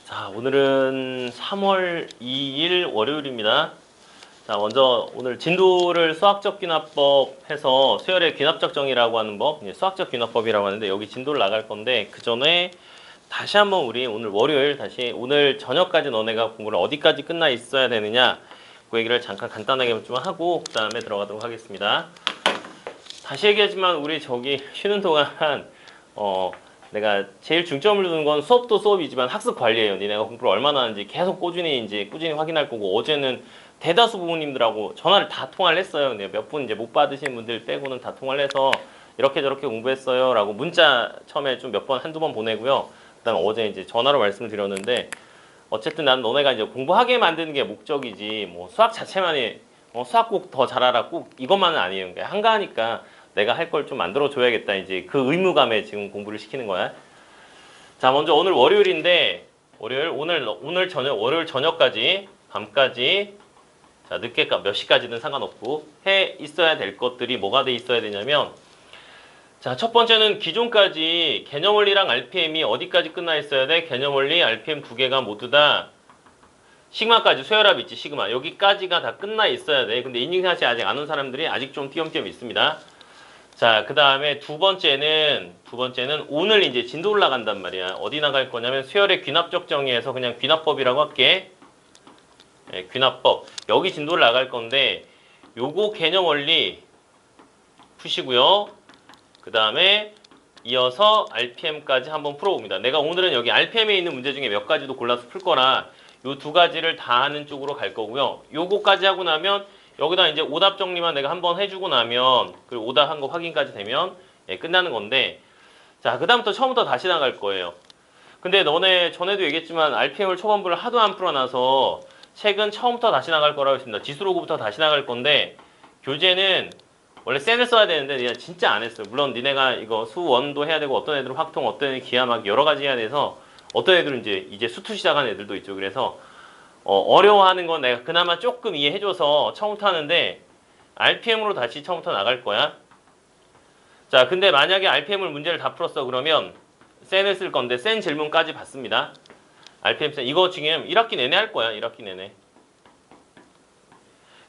자, 오늘은 3월 2일 월요일입니다. 자, 먼저 오늘 진도를 수학적 귀납법 해서 수열의 귀납적 정의라고 하는 법, 수학적 귀납법이라고 하는데 여기 진도를 나갈 건데 그 전에 다시 한번 우리 오늘 월요일 다시 오늘 저녁까지 너네가 공부를 어디까지 끝나 있어야 되느냐 그 얘기를 잠깐 간단하게 좀 하고 그 다음에 들어가도록 하겠습니다. 다시 얘기하지만 우리 저기 쉬는 동안 내가 제일 중점을 두는 건 수업도 수업이지만 학습 관리예요. 니네가 공부를 얼마나 하는지 계속 꾸준히 확인할 거고 어제는 대다수 부모님들하고 전화를 다 통화를 했어요. 근데 몇 분 이제 못 받으신 분들 빼고는 다 통화를 해서 이렇게 저렇게 공부했어요 라고 문자 처음에 좀 몇 번 한두 번 보내고요. 그다음에 어제 이제 전화로 말씀을 드렸는데 어쨌든 난 너네가 이제 공부하게 만드는 게 목적이지 뭐 수학 자체만이 수학 꼭 더 잘하라 꼭 이것만은 아니에요. 그러니까 한가하니까 내가 할 걸 좀 만들어 줘야겠다. 이제 그 의무감에 지금 공부를 시키는 거야. 자, 먼저 오늘 월요일인데 오늘 저녁 월요일 저녁까지 밤까지 자, 늦게 몇 시까지든 상관없고 해 있어야 될 것들이 뭐가 돼 있어야 되냐면 자, 첫 번째는 기존까지 개념원리랑 RPM이 어디까지 끝나 있어야 돼? 개념원리, RPM 두 개가 모두 다 시그마까지 수열합 있지, 시그마. 여기까지가 다 끝나 있어야 돼. 근데 인증샷이 아직 안 온 사람들이 아직 좀 띄엄띄엄 있습니다. 자, 그 다음에 두 번째는 오늘 이제 진도 올라간단 말이야. 어디 나갈 거냐면 수열의 귀납적 정의에서 그냥 귀납법이라고 할게. 네, 귀납법. 여기 진도를 나갈 건데 요거 개념 원리 푸시고요. 그 다음에 이어서 RPM까지 한번 풀어봅니다. 내가 오늘은 여기 RPM에 있는 문제 중에 몇 가지도 골라서 풀 거라 요 두 가지를 다 하는 쪽으로 갈 거고요. 요거까지 하고 나면 여기다 이제 오답 정리만 내가 한번 해주고 나면 그리고 오답 한 거 확인까지 되면 끝나는 건데 자, 그 다음부터 처음부터 다시 나갈 거예요. 근데 너네 전에도 얘기했지만 RPM을 초반부를 하도 안 풀어놔서 책은 처음부터 다시 나갈 거라고 했습니다. 지수로그부터 다시 나갈 건데 교재는 원래 센을 써야 되는데 내가 진짜 안 했어요. 물론 니네가 이거 수원도 해야 되고 어떤 애들은 확통, 어떤 애들은 기하막 여러 가지 해야 돼서 어떤 애들은 이제 수투 시작한 애들도 있죠. 그래서 어려워하는 건 내가 그나마 조금 이해해줘서 처음부터 하는데 RPM으로 다시 처음부터 나갈 거야. 자, 근데 만약에 RPM을 문제를 다 풀었어 그러면 센을 쓸 건데 센 질문까지 받습니다. RPM 센 이거 지금 1학기 내내 할 거야. 1학기 내내.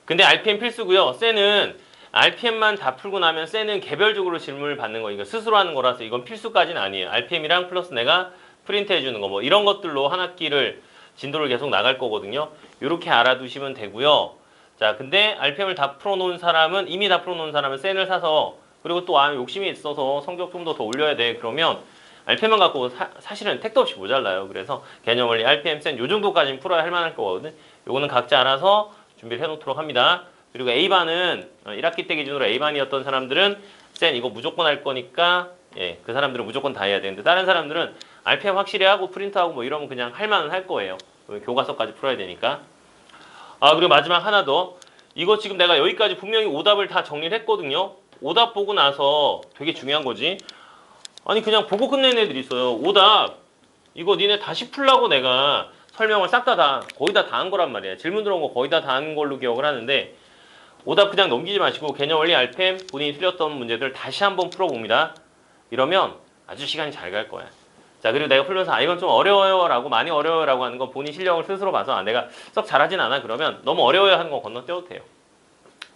근데 RPM 필수고요. 센은 RPM만 다 풀고 나면 센은 개별적으로 질문을 받는 거 이거 스스로 하는 거라서 이건 필수까지는 아니에요. RPM이랑 플러스 내가 프린트 해주는 거 뭐 이런 것들로 한 학기를 진도를 계속 나갈 거거든요. 이렇게 알아두시면 되고요. 자, 근데 RPM을 다 풀어놓은 사람은 이미 다 풀어놓은 사람은 센을 사서 그리고 또 욕심이 있어서 성적 좀 더 올려야 돼. 그러면 RPM만 갖고 사실은 택도 없이 모자라요. 그래서 개념원리, RPM, 센 요 정도까지는 풀어야 할 만할 거거든. 요거는 각자 알아서 준비를 해놓도록 합니다. 그리고 A반은 1학기 때 기준으로 A반이었던 사람들은 센 이거 무조건 할 거니까 그 사람들은 무조건 다 해야 되는데 다른 사람들은 RPM 확실히 하고 프린트하고 뭐 이러면 그냥 할 만은 할 거예요. 교과서까지 풀어야 되니까. 아, 그리고 마지막 하나 더. 이거 지금 내가 여기까지 분명히 오답을 다 정리를 했거든요. 오답 보고 나서 되게 중요한 거지. 아니 그냥 보고 끝내는 애들이 있어요. 오답 이거 니네 다시 풀라고 내가 설명을 싹 다 거의 다 한 거란 말이야. 질문 들어온 거 거의 다 한 걸로 기억을 하는데 오답 그냥 넘기지 마시고 개념 원리 RPM 본인이 틀렸던 문제들 다시 한번 풀어봅니다. 이러면 아주 시간이 잘 갈 거야. 자, 그리고 내가 풀면서 이건 좀 어려워요 라고 많이 어려워요 라고 하는 건 본인 실력을 스스로 봐서 내가 썩 잘하진 않아 그러면 너무 어려워요 하는 거 건너뛰어도 돼요.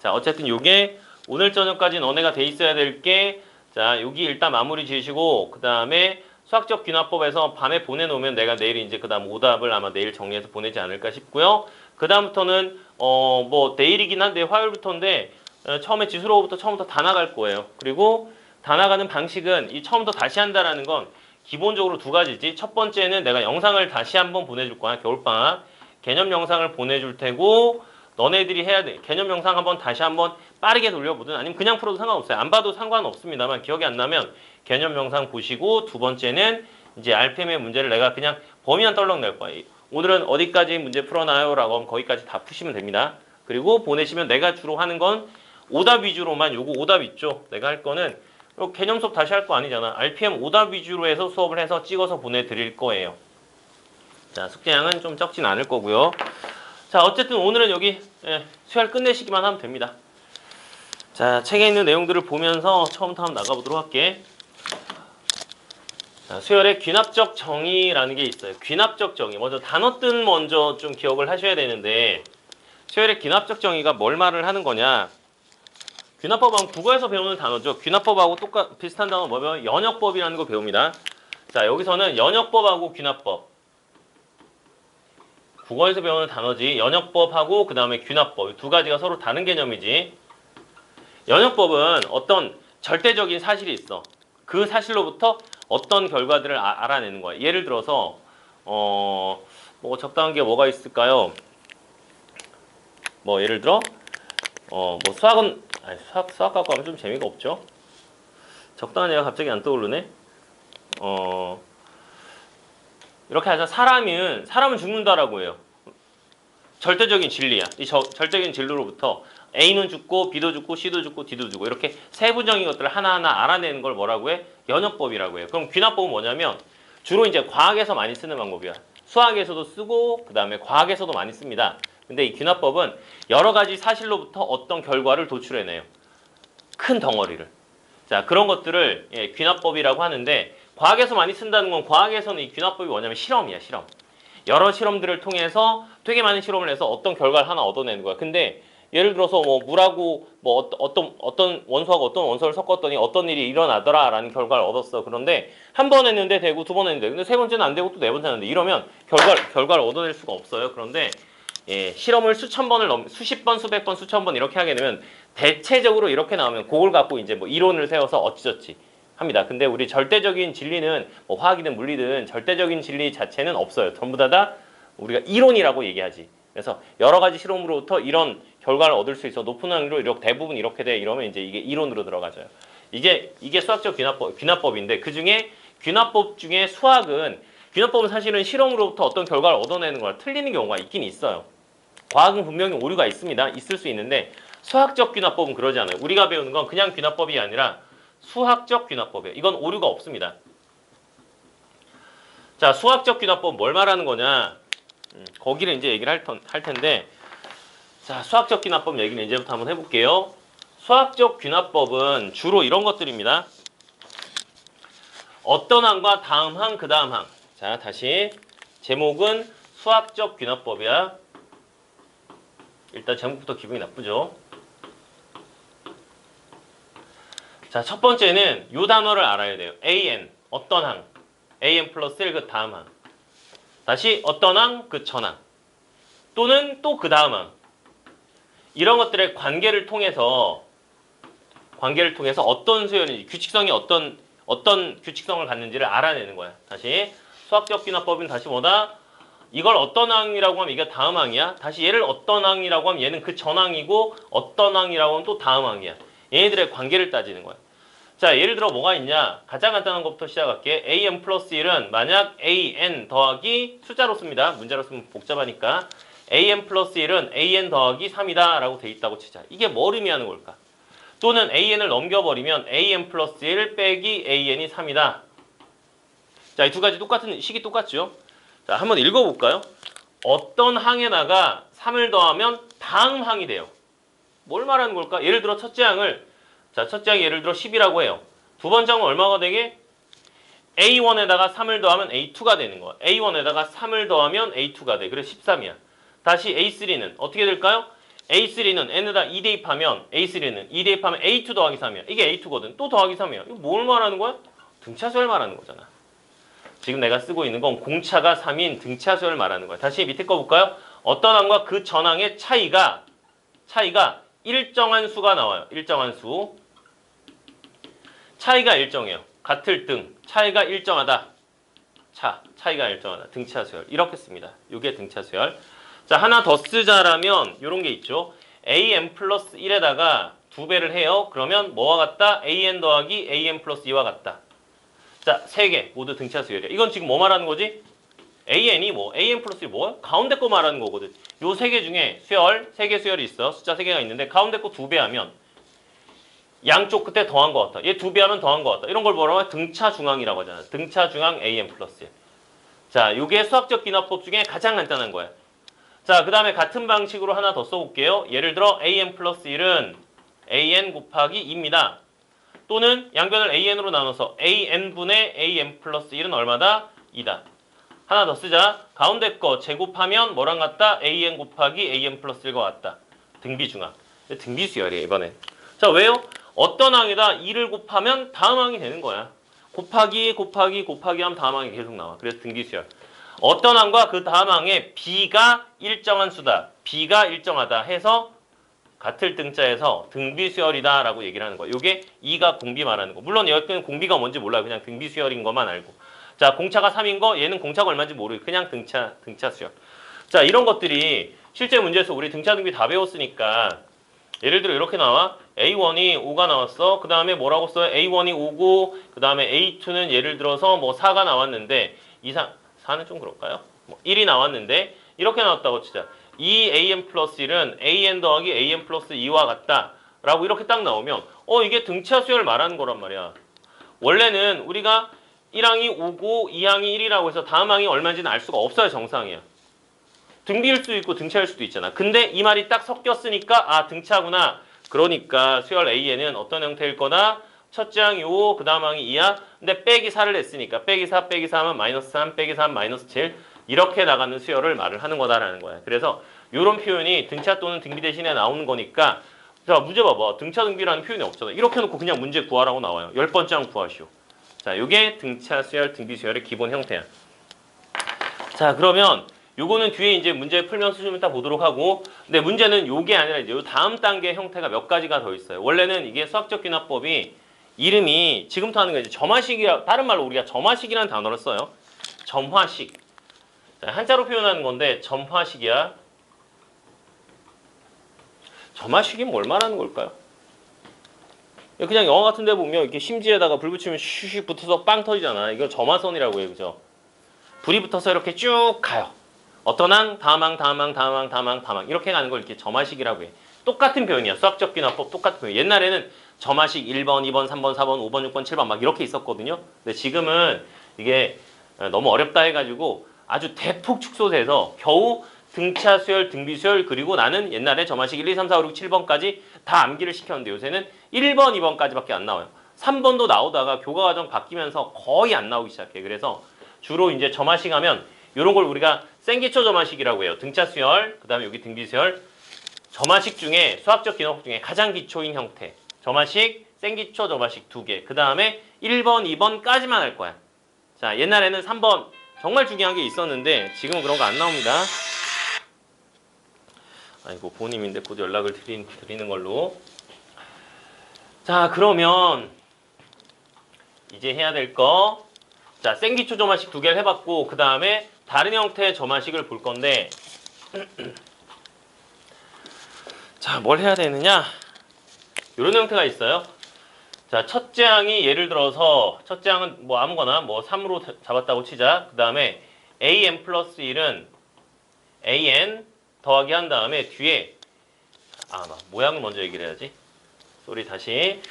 자, 어쨌든 요게 오늘 저녁까지 너네가 돼 있어야 될 게 자, 여기 일단 마무리 지으시고 그 다음에 수학적 귀납법에서 밤에 보내놓으면 내가 내일 이제 그 다음 오답을 아마 내일 정리해서 보내지 않을까 싶고요. 그 다음부터는 뭐 내일이긴 한데 화요일부터인데 처음에 지수로부터 처음부터 다 나갈 거예요. 그리고 다 나가는 방식은 이 처음부터 다시 한다라는 건 기본적으로 두 가지지. 첫 번째는 내가 영상을 다시 한번 보내줄 거야. 겨울방학 개념 영상을 보내줄 테고 너네들이 해야 돼. 개념 영상 한번 다시 한번 빠르게 돌려보든 아니면 그냥 풀어도 상관없어요. 안 봐도 상관없습니다만 기억이 안 나면 개념 영상 보시고 두 번째는 이제 RPM의 문제를 내가 그냥 범위만 떨렁 낼 거야. 오늘은 어디까지 문제 풀어놔요? 라고 하면 거기까지 다 푸시면 됩니다. 그리고 보내시면 내가 주로 하는 건 오답 위주로만 요거 오답 있죠? 내가 할 거는 개념 수업 다시 할 거 아니잖아. RPM 오답 위주로 해서 수업을 해서 찍어서 보내드릴 거예요. 자, 숙제량은 좀 적진 않을 거고요. 자, 어쨌든 오늘은 여기 수열 끝내시기만 하면 됩니다. 자, 책에 있는 내용들을 보면서 처음부터 한번 나가보도록 할게. 자, 수열의 귀납적 정의라는 게 있어요. 귀납적 정의. 먼저 단어 뜻 먼저 좀 기억을 하셔야 되는데 수열의 귀납적 정의가 뭘 말을 하는 거냐? 귀납법은 국어에서 배우는 단어죠. 귀납법하고 비슷한 단어 뭐냐면 연역법이라는 거 배웁니다. 자, 여기서는 연역법하고 귀납법. 국어에서 배우는 단어지. 연역법하고 그 다음에 귀납법. 두 가지가 서로 다른 개념이지. 연역법은 어떤 절대적인 사실이 있어. 그 사실로부터 어떤 결과들을 알아내는 거야. 예를 들어서 뭐 적당한 게 뭐가 있을까요? 뭐 예를 들어 뭐 수학은 수학 갖고 하면 좀 재미가 없죠. 적당한 얘가 갑자기 안 떠오르네. 이렇게 하자. 사람은 죽는다라고 해요. 절대적인 진리야. 이 절대적인 진리로부터 A는 죽고 B도 죽고 C도 죽고 D도 죽고 이렇게 세부적인 것들을 하나하나 알아내는 걸 뭐라고 해? 연역법이라고 해요. 그럼 귀납법은 뭐냐면 주로 이제 과학에서 많이 쓰는 방법이야. 수학에서도 쓰고 그 다음에 과학에서도 많이 씁니다. 근데 이 귀납법은 여러 가지 사실로부터 어떤 결과를 도출해내요. 큰 덩어리를. 자, 그런 것들을 귀납법이라고 하는데 과학에서 많이 쓴다는 건 과학에서는 이 귀납법이 뭐냐면 실험이야, 실험. 여러 실험들을 통해서 되게 많은 실험을 해서 어떤 결과를 하나 얻어내는 거야. 근데 예를 들어서 뭐 물하고 뭐 어떤 원소하고 어떤 원소를 섞었더니 어떤 일이 일어나더라라는 결과를 얻었어. 그런데 한 번 했는데 되고 두 번 했는데 근데 세 번째는 안 되고 또 네 번째 했는데 이러면 결과를 얻어낼 수가 없어요. 그런데 실험을 수천 번을 수십 번, 수백 번, 수천 번 이렇게 하게 되면 대체적으로 이렇게 나오면 그걸 갖고 이제 뭐 이론을 세워서 어찌저찌 합니다. 근데 우리 절대적인 진리는 뭐 화학이든 물리든 절대적인 진리 자체는 없어요. 전부 다 우리가 이론이라고 얘기하지. 그래서 여러 가지 실험으로부터 이런 결과를 얻을 수 있어. 높은 확률로 이렇게 대부분 이렇게 돼. 이러면 이제 이게 이론으로 들어가져요. 이게 수학적 귀납법인데 그 중에 귀납법 중에 귀납법은 사실은 실험으로부터 어떤 결과를 얻어내는 거라 틀리는 경우가 있긴 있어요. 과학은 분명히 오류가 있습니다. 있을 수 있는데 수학적 귀납법은 그러지 않아요. 우리가 배우는 건 그냥 귀납법이 아니라 수학적 귀납법이에요. 이건 오류가 없습니다. 자, 수학적 귀납법 뭘 말하는 거냐? 거기를 이제 얘기를 할 텐데, 자, 수학적 귀납법 얘기는 이제부터 한번 해볼게요. 수학적 귀납법은 주로 이런 것들입니다. 어떤 항과 다음 항, 그 다음 항. 자, 다시 제목은 수학적 귀납법이야. 일단 제목부터 기분이 나쁘죠. 자, 첫 번째는 이 단어를 알아야 돼요. AN, 어떤 항. AN 플러스 1, 그 다음 항. 다시 어떤 항, 그 전항. 또는 또 그 다음 항. 이런 것들의 관계를 통해서 어떤 수열인지, 규칙성이 어떤 규칙성을 갖는지를 알아내는 거야. 다시 수학적 귀납법은 다시 뭐다? 이걸 어떤 항이라고 하면 이게 다음 항이야. 다시 얘를 어떤 항이라고 하면 얘는 그 전항이고 어떤 항이라고 하면 또 다음 항이야. 얘네들의 관계를 따지는 거야. 자, 예를 들어 뭐가 있냐? 가장 간단한 것부터 시작할게. AN 플러스 1은 만약 AN 더하기 숫자로 씁니다. 문자로 쓰면 복잡하니까. AN 플러스 1은 AN 더하기 3이다 라고 돼 있다고 치자. 이게 뭘 의미하는 걸까? 또는 AN을 넘겨버리면 AN 플러스 1 빼기 AN이 3이다. 자, 이 두 가지 식이 똑같죠? 자, 한번 읽어볼까요? 어떤 항에다가 3을 더하면 다음 항이 돼요. 뭘 말하는 걸까? 예를 들어 첫째 항이 예를 들어 10이라고 해요. 두 번째 항은 얼마가 되게? A1에다가 3을 더하면 A2가 되는 거야. A1에다가 3을 더하면 A2가 돼. 그래서 13이야. 다시 A3는 어떻게 될까요? A3는 n에다 2 대입하면 A3는 2 대입하면 A2 더하기 3이야. 이게 A2거든. 또 더하기 3이야. 이거 뭘 말하는 거야? 등차수열 말하는 거잖아. 지금 내가 쓰고 있는 건 공차가 3인 등차수열 말하는 거야. 다시 밑에 거 볼까요? 어떤 항과 그 전항의 차이가 일정한 수가 나와요. 일정한 수. 차이가 일정해요. 같을 등. 차이가 일정하다. 차이가 일정하다. 등차수열. 이렇게 씁니다. 이게 등차수열. 자, 하나 더 쓰자라면 이런 게 있죠. AN 플러스 1에다가 2배를 해요. 그러면 뭐와 같다? AN 더하기 AN 플러스 2와 같다. 자, 3개 모두 등차수열이야. 이건 지금 뭐 말하는 거지? AN이 뭐? AN 플러스 1 뭐야? 가운데 거 말하는 거거든. 요 3개 중에 수열, 3개 수열이 있어. 숫자 3개가 있는데 가운데 거 2배하면 양쪽 끝에 더한 것 같다. 얘 2배하면 더한 것 같다. 이런 걸 뭐라고 해? 등차중항이라고 하잖아. 등차중항 AN 플러스 1. 자, 요게 수학적 귀납법 중에 가장 간단한 거야. 자, 그 다음에 같은 방식으로 하나 더 써볼게요. 예를 들어 AN 플러스 1은 AN 곱하기 2입니다. 또는 양변을 an으로 나눠서 an분의 an 플러스 1은 얼마다? 2다. 하나 더 쓰자. 가운데 거 제곱하면 뭐랑 같다? an 곱하기 an 플러스 1과 같다. 등비중항. 등비수열이에요 이번엔. 자 왜요? 어떤 항에다 2를 곱하면 다음 항이 되는 거야. 곱하기 하면 다음 항이 계속 나와. 그래서 등비수열. 어떤 항과 그 다음 항에 b가 일정한 수다. b가 일정하다 해서 같을 등자에서 등비수열이다 라고 얘기를 하는 거야. 이게 2가 공비 말하는 거. 물론 여기는 공비가 뭔지 몰라요. 그냥 등비수열인 것만 알고. 자 공차가 3인 거 얘는 공차가 얼마인지 모르고 그냥 등차 수열. 자 이런 것들이 실제 문제에서 우리 등차 등비 다 배웠으니까 예를 들어 이렇게 나와. A1이 5가 나왔어. 그 다음에 뭐라고 써요? A1이 5고 그 다음에 A2는 예를 들어서 뭐 4가 나왔는데 4는 좀 그럴까요? 뭐 1이 나왔는데 이렇게 나왔다고 치자. 2an 플러스 1은 an 더하기 an 플러스 2와 같다 라고 이렇게 딱 나오면 이게 등차 수열 말하는 거란 말이야. 원래는 우리가 1항이 5고 2항이 1이라고 해서 다음 항이 얼마인지는 알 수가 없어요. 정상이야. 등비일 수도 있고 등차일 수도 있잖아. 근데 이 말이 딱 섞였으니까 아 등차구나. 그러니까 수열 an은 어떤 형태일 거다? 첫째 항이 5, 그 다음 항이 2야. 근데 빼기 4를 냈으니까 빼기 4 하면 마이너스 3, 빼기 3 마이너스 7 이렇게 나가는 수열을 말을 하는 거다라는 거야. 그래서 이런 표현이 등차 또는 등비 대신에 나오는 거니까 자 문제 봐봐. 등차 등비라는 표현이 없잖아. 이렇게 해놓고 그냥 문제 구하라고 나와요. 10번째 항 구하시오. 자 이게 등차 수열, 등비 수열의 기본 형태야. 자 그러면 요거는 뒤에 이제 문제 풀면서 좀 이따 보도록 하고 근데 문제는 요게 아니라 이제 요 다음 단계 형태가 몇 가지가 더 있어요. 원래는 이게 수학적 귀납법이 이름이 지금부터 하는 거 이제 점화식이라 다른 말로 우리가 점화식이라는 단어를 써요. 점화식. 자, 한자로 표현하는 건데 점화식이야. 점화식이 뭘 말하는 걸까요? 그냥 영화 같은 데 보면 이렇게 심지에다가 불 붙이면 슉슉 붙어서 빵 터지잖아. 이걸 점화선이라고 해요. 그죠? 불이 붙어서 이렇게 쭉 가요. 어떤 항, 다음 항 이렇게 가는 걸 이렇게 점화식이라고 해. 똑같은 표현이야. 수학적 귀납법 똑같은 표현. 옛날에는 점화식 1번, 2번, 3번, 4번, 5번, 6번, 7번 막 이렇게 있었거든요. 근데 지금은 이게 너무 어렵다 해가지고 아주 대폭 축소돼서 겨우 등차 수열, 등비 수열 그리고 나는 옛날에 점화식 1, 2, 3, 4, 5, 6, 7번까지 다 암기를 시켰는데 요새는 1번, 2번까지밖에 안 나와요. 3번도 나오다가 교과과정 바뀌면서 거의 안 나오기 시작해. 그래서 주로 이제 점화식 하면 이런 걸 우리가 생기초 점화식이라고 해요. 등차 수열, 그 다음에 여기 등비 수열. 점화식 중에 수학적 귀납법 중에 가장 기초인 형태. 점화식, 생기초 점화식 2개. 그 다음에 1번, 2번까지만 할 거야. 자, 옛날에는 3번 정말 중요한 게 있었는데 지금은 그런 거 안 나옵니다. 아이고 보님인데 곧 연락을 드리는 걸로. 자 그러면 이제 해야 될 거. 자 생기초 점화식 2개를 해봤고 그 다음에 다른 형태의 점화식을 볼 건데 자 뭘 해야 되느냐. 이런 형태가 있어요. 자 첫째 항이 예를 들어서 첫째 항은 뭐 아무거나 뭐 3으로 잡았다고 치자. 그 다음에 an 플러스 1은 an 더하기 한 다음에 뒤에 모양을 먼저 얘기를 해야지. 쏘리 다시.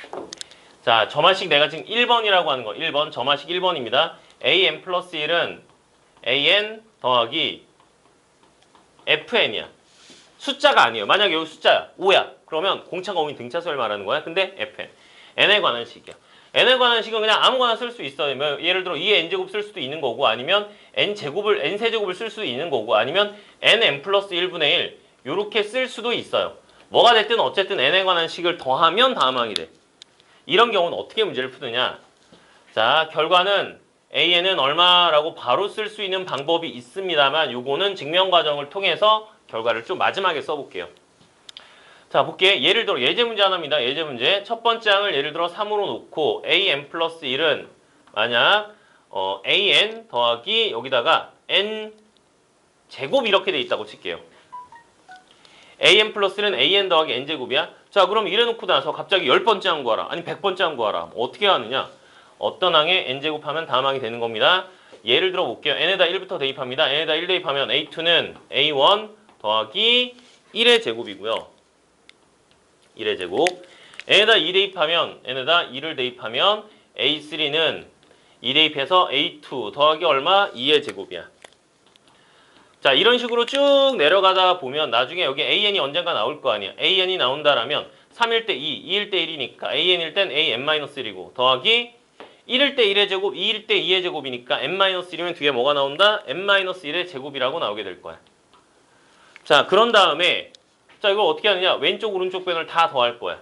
자 점화식 내가 지금 1번이라고 하는 거 1번 점화식 1번입니다. an 플러스 1은 an 더하기 fn이야. 숫자가 아니에요. 만약에 여기 숫자야 5야. 그러면 공차가 5인 등차수열 말하는 거야. 근데 fn. n에 관한 식이야. n에 관한 식은 그냥 아무거나 쓸 수 있어요. 예를 들어 2의 n제곱 쓸 수도 있는 거고 아니면 n세제곱을 쓸 수도 있는 거고 아니면 nn 플러스 1분의 1 요렇게 쓸 수도 있어요. 뭐가 됐든 어쨌든 n에 관한 식을 더하면 다음 항이 돼. 이런 경우는 어떻게 문제를 푸느냐. 자 결과는 an은 얼마라고 바로 쓸 수 있는 방법이 있습니다만 요거는 증명 과정을 통해서 결과를 좀 마지막에 써볼게요. 자 볼게. 예를 들어 예제 문제 하나입니다. 예제 문제 첫 번째 항을 예를 들어 3으로 놓고 an 플러스 1은 만약 an 더하기 여기다가 n 제곱 이렇게 돼 있다고 칠게요. an 플러스는 an 더하기 n 제곱이야. 자 그럼 이래 놓고 나서 갑자기 10번째 항 구하라. 아니 100번째 항 구하라. 어떻게 하느냐. 어떤 항에 n 제곱하면 다음 항이 되는 겁니다. 예를 들어 볼게요. n에다 1부터 대입합니다. n에다 1 대입하면 a2는 a1 더하기 1의 제곱이고요. 1의 제곱. n에다 2 대입하면 n에다 2를 대입하면 a3는 2 대입해서 a2 더하기 얼마? 2의 제곱이야. 자 이런 식으로 쭉 내려가다 보면 나중에 여기 an이 언젠가 나올 거 아니야. an이 나온다라면 3일 때 2, 2일 때 1이니까 an일 땐 an-1이고 더하기 1일 때 1의 제곱, 2일 때 2의 제곱이니까 n-1이면 뒤에 뭐가 나온다? n-1의 제곱이라고 나오게 될 거야. 자, 그런 다음에 자, 이걸 어떻게 하느냐? 왼쪽 오른쪽 변을 다 더할 거야.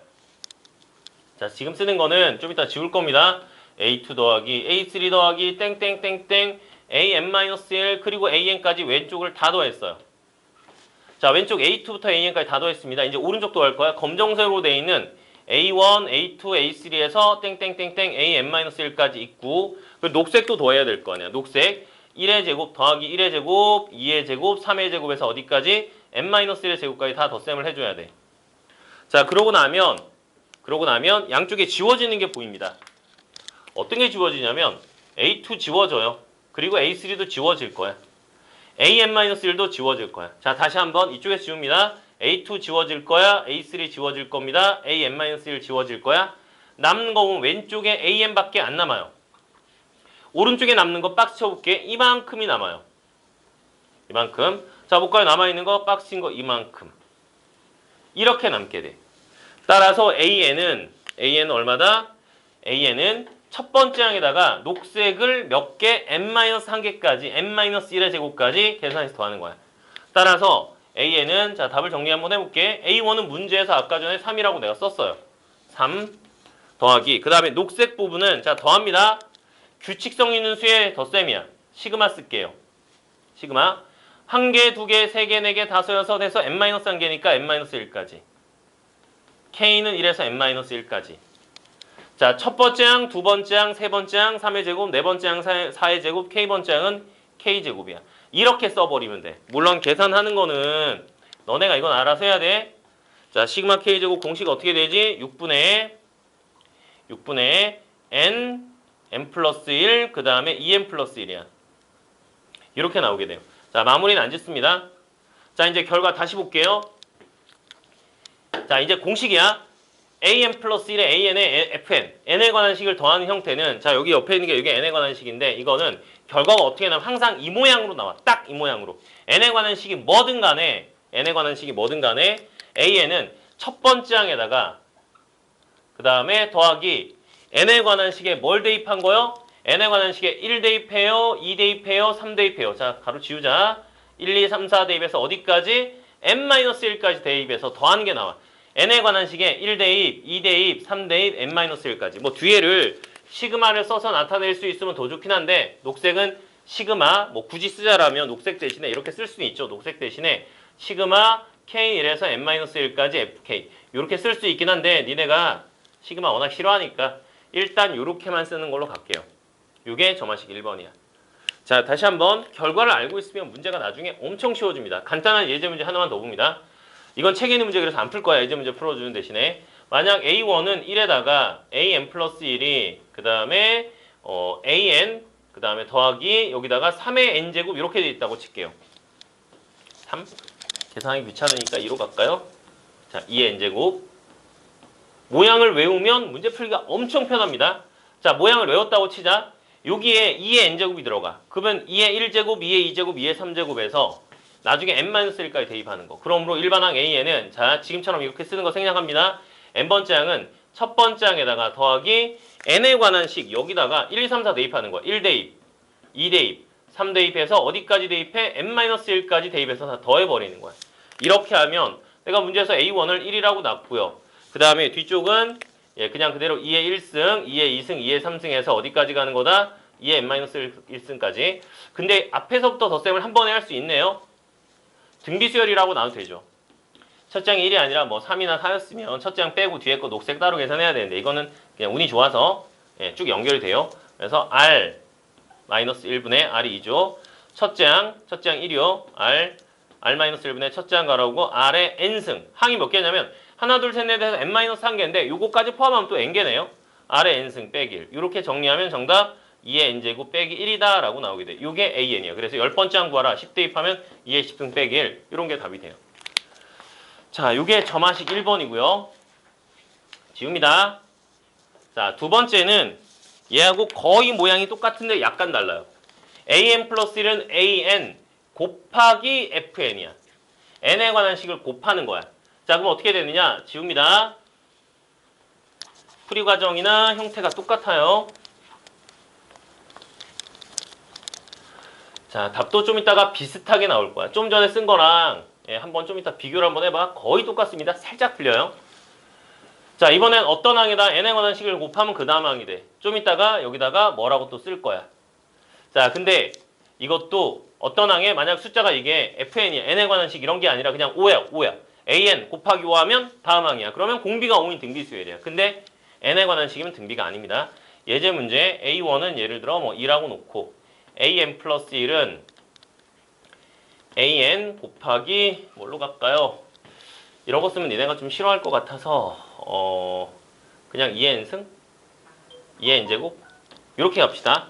자, 지금 쓰는 거는 좀 이따 지울 겁니다. a2 더하기 a3 더하기 땡땡땡땡 an-1 그리고 an까지 왼쪽을 다 더했어요. 자, 왼쪽 a2부터 an까지 다 더했습니다. 이제 오른쪽 더할 거야. 검정색으로 되어 있는 a1, a2, a3에서 땡땡땡땡 an-1까지 있고 그리고 녹색도 더해야 될 거 아니야. 녹색 1의 제곱 더하기 1의 제곱, 2의 제곱, 3의 제곱에서 어디까지? n-1의 제곱까지 다 덧셈을 해줘야 돼. 자, 그러고 나면 양쪽에 지워지는 게 보입니다. 어떤 게 지워지냐면 a2 지워져요. 그리고 a3도 지워질 거야. an-1도 지워질 거야. 자, 다시 한번 이쪽에 지웁니다. a2 지워질 거야. a3 지워질 겁니다. an-1 지워질 거야. 남는 거 보면 왼쪽에 an밖에 안 남아요. 오른쪽에 남는 거 박스 쳐볼게. 이만큼이 남아요. 이만큼. 자, 볼까요? 남아있는 거 박스인 거 이만큼. 이렇게 남게 돼. 따라서 an은 얼마다? an은 첫 번째 항에다가 녹색을 몇 개? n-1개까지 n-1의 제곱까지 계산해서 더하는 거야. 따라서 an은 자, 답을 정리 한번 해볼게. a1은 문제에서 아까 전에 3이라고 내가 썼어요. 3 더하기 그 다음에 녹색 부분은 자, 더합니다. 규칙성 있는 수의 덧셈이야. 시그마 쓸게요. 시그마 1개, 2개, 3개, 4개, 5, 6 해서 n-1개니까 n-1까지. k는 1에서 n-1까지. 자, 첫 번째 항, 두 번째 항, 세 번째 항, 3의 제곱, 네 번째 항, 4의 제곱, k번째 항은 k제곱이야. 이렇게 써버리면 돼. 물론 계산하는 거는 너네가 이건 알아서 해야 돼. 자, 시그마 k제곱 공식 어떻게 되지? 6분의 n 플러스 1, 그 다음에 2n 플러스 1이야. 이렇게 나오게 돼요. 자, 마무리는 안 짓습니다. 자, 이제 결과 다시 볼게요. 자, 이제 공식이야. an 플러스 1에 an에 fn, n에 관한 식을 더하는 형태는 자, 여기 옆에 있는 게 이게 n에 관한 식인데 이거는 결과가 어떻게 나면 항상 이 모양으로 나와. 딱 이 모양으로. n에 관한 식이 뭐든 간에 an은 첫 번째 항에다가 그 다음에 더하기 n에 관한 식에 뭘 대입한 거요? n에 관한 식에 1 대입해요, 2 대입해요, 3 대입해요. 자, 가로 지우자. 1, 2, 3, 4 대입해서 어디까지? n-1까지 대입해서 더하는 게 나와. n에 관한 식에 1 대입, 2 대입, 3 대입, n-1까지. 뭐 뒤에를 시그마를 써서 나타낼 수 있으면 더 좋긴 한데 녹색은 시그마, 뭐 굳이 쓰자라면 녹색 대신에 이렇게 쓸 수는 있죠. 녹색 대신에 시그마 k1에서 n-1까지 fk 이렇게 쓸 수 있긴 한데 니네가 시그마 워낙 싫어하니까 일단 이렇게만 쓰는 걸로 갈게요. 이게 점화식 1번이야. 자, 다시 한번 결과를 알고 있으면 문제가 나중에 엄청 쉬워집니다. 간단한 예제 문제 하나만 더 봅니다. 이건 책에 있는 문제 그래서 안 풀 거야. 예제 문제 풀어주는 대신에 만약 a1은 1에다가 an 플러스 1이 그 다음에 an 그 다음에 더하기 여기다가 3의 n제곱 이렇게 돼 있다고 칠게요. 3 계산하기 귀찮으니까 2로 갈까요? 자, 2의 n제곱 모양을 외우면 문제 풀기가 엄청 편합니다. 자, 모양을 외웠다고 치자. 여기에 2의 n제곱이 들어가. 그러면 2의 1제곱, 2의 2제곱, 2의 3제곱에서 나중에 n-1까지 대입하는 거. 그러므로 일반항 an은 자, 지금처럼 이렇게 쓰는 거 생략합니다. n번째 항은 첫 번째 항에다가 더하기 n에 관한 식 여기다가 1, 2, 3, 4 대입하는 거야. 1 대입, 2 대입, 3 대입해서 어디까지 대입해? n-1까지 대입해서 다 더해버리는 거야. 이렇게 하면 내가 문제에서 a1을 1이라고 놨고요. 그 다음에 뒤쪽은 그냥 그대로 2의 1승, 2의 2승, 2의 3승 해서 어디까지 가는 거다? 2의 n-1승까지. 근데 앞에서부터 덧셈을 한 번에 할 수 있네요. 등비수열이라고 나와도 되죠. 첫 장이 1이 아니라 뭐 3이나 4였으면 첫 장 빼고 뒤에 거 녹색 따로 계산해야 되는데 이거는 그냥 운이 좋아서 쭉 연결이 돼요. 그래서 r-1분의 r이 2죠. 첫 장 1이요. r-1분의 첫 장 가로고 r의 n승. 항이 몇 개냐면 하나, 둘, 셋, 넷 해서 n-1개인데 요거까지 포함하면 또 n개네요. r의 n승 빼기 1. 이렇게 정리하면 정답 2의 n제곱 빼기 1이다 라고 나오게 돼. 이게 an이에요. 그래서 10번째 항 구하라. 10 대입하면 2의 10승 빼기 1. 이런 게 답이 돼요. 자, 이게 점화식 1번이고요. 지웁니다. 자, 두 번째는 얘하고 거의 모양이 똑같은데 약간 달라요. an 플러스 1은 an 곱하기 fn이야. n에 관한 식을 곱하는 거야. 자, 그럼 어떻게 되느냐? 지웁니다. 풀이 과정이나 형태가 똑같아요. 자, 답도 좀 이따가 비슷하게 나올 거야. 좀 전에 쓴 거랑 한번 좀 이따 비교를 한번 해봐. 거의 똑같습니다. 살짝 틀려요. 자, 이번엔 어떤 항에다 n에 관한 식을 곱하면 그 다음 항이 돼. 좀 이따가 여기다가 뭐라고 또 쓸 거야. 자, 근데 이것도 어떤 항에 만약 숫자가 이게 fn이야. n에 관한 식 이런 게 아니라 그냥 5야. an 곱하기 5 하면 다음 항이야. 그러면 공비가 5인 등비수열이야. 근데 n에 관한 식이면 등비가 아닙니다. 예제 문제 a1은 예를 들어 뭐 2라고 놓고 an 플러스 1은 an 곱하기 뭘로 갈까요? 이런 거 쓰면 니네가 좀 싫어할 것 같아서 그냥 2n승? 2n제곱? 이렇게 갑시다.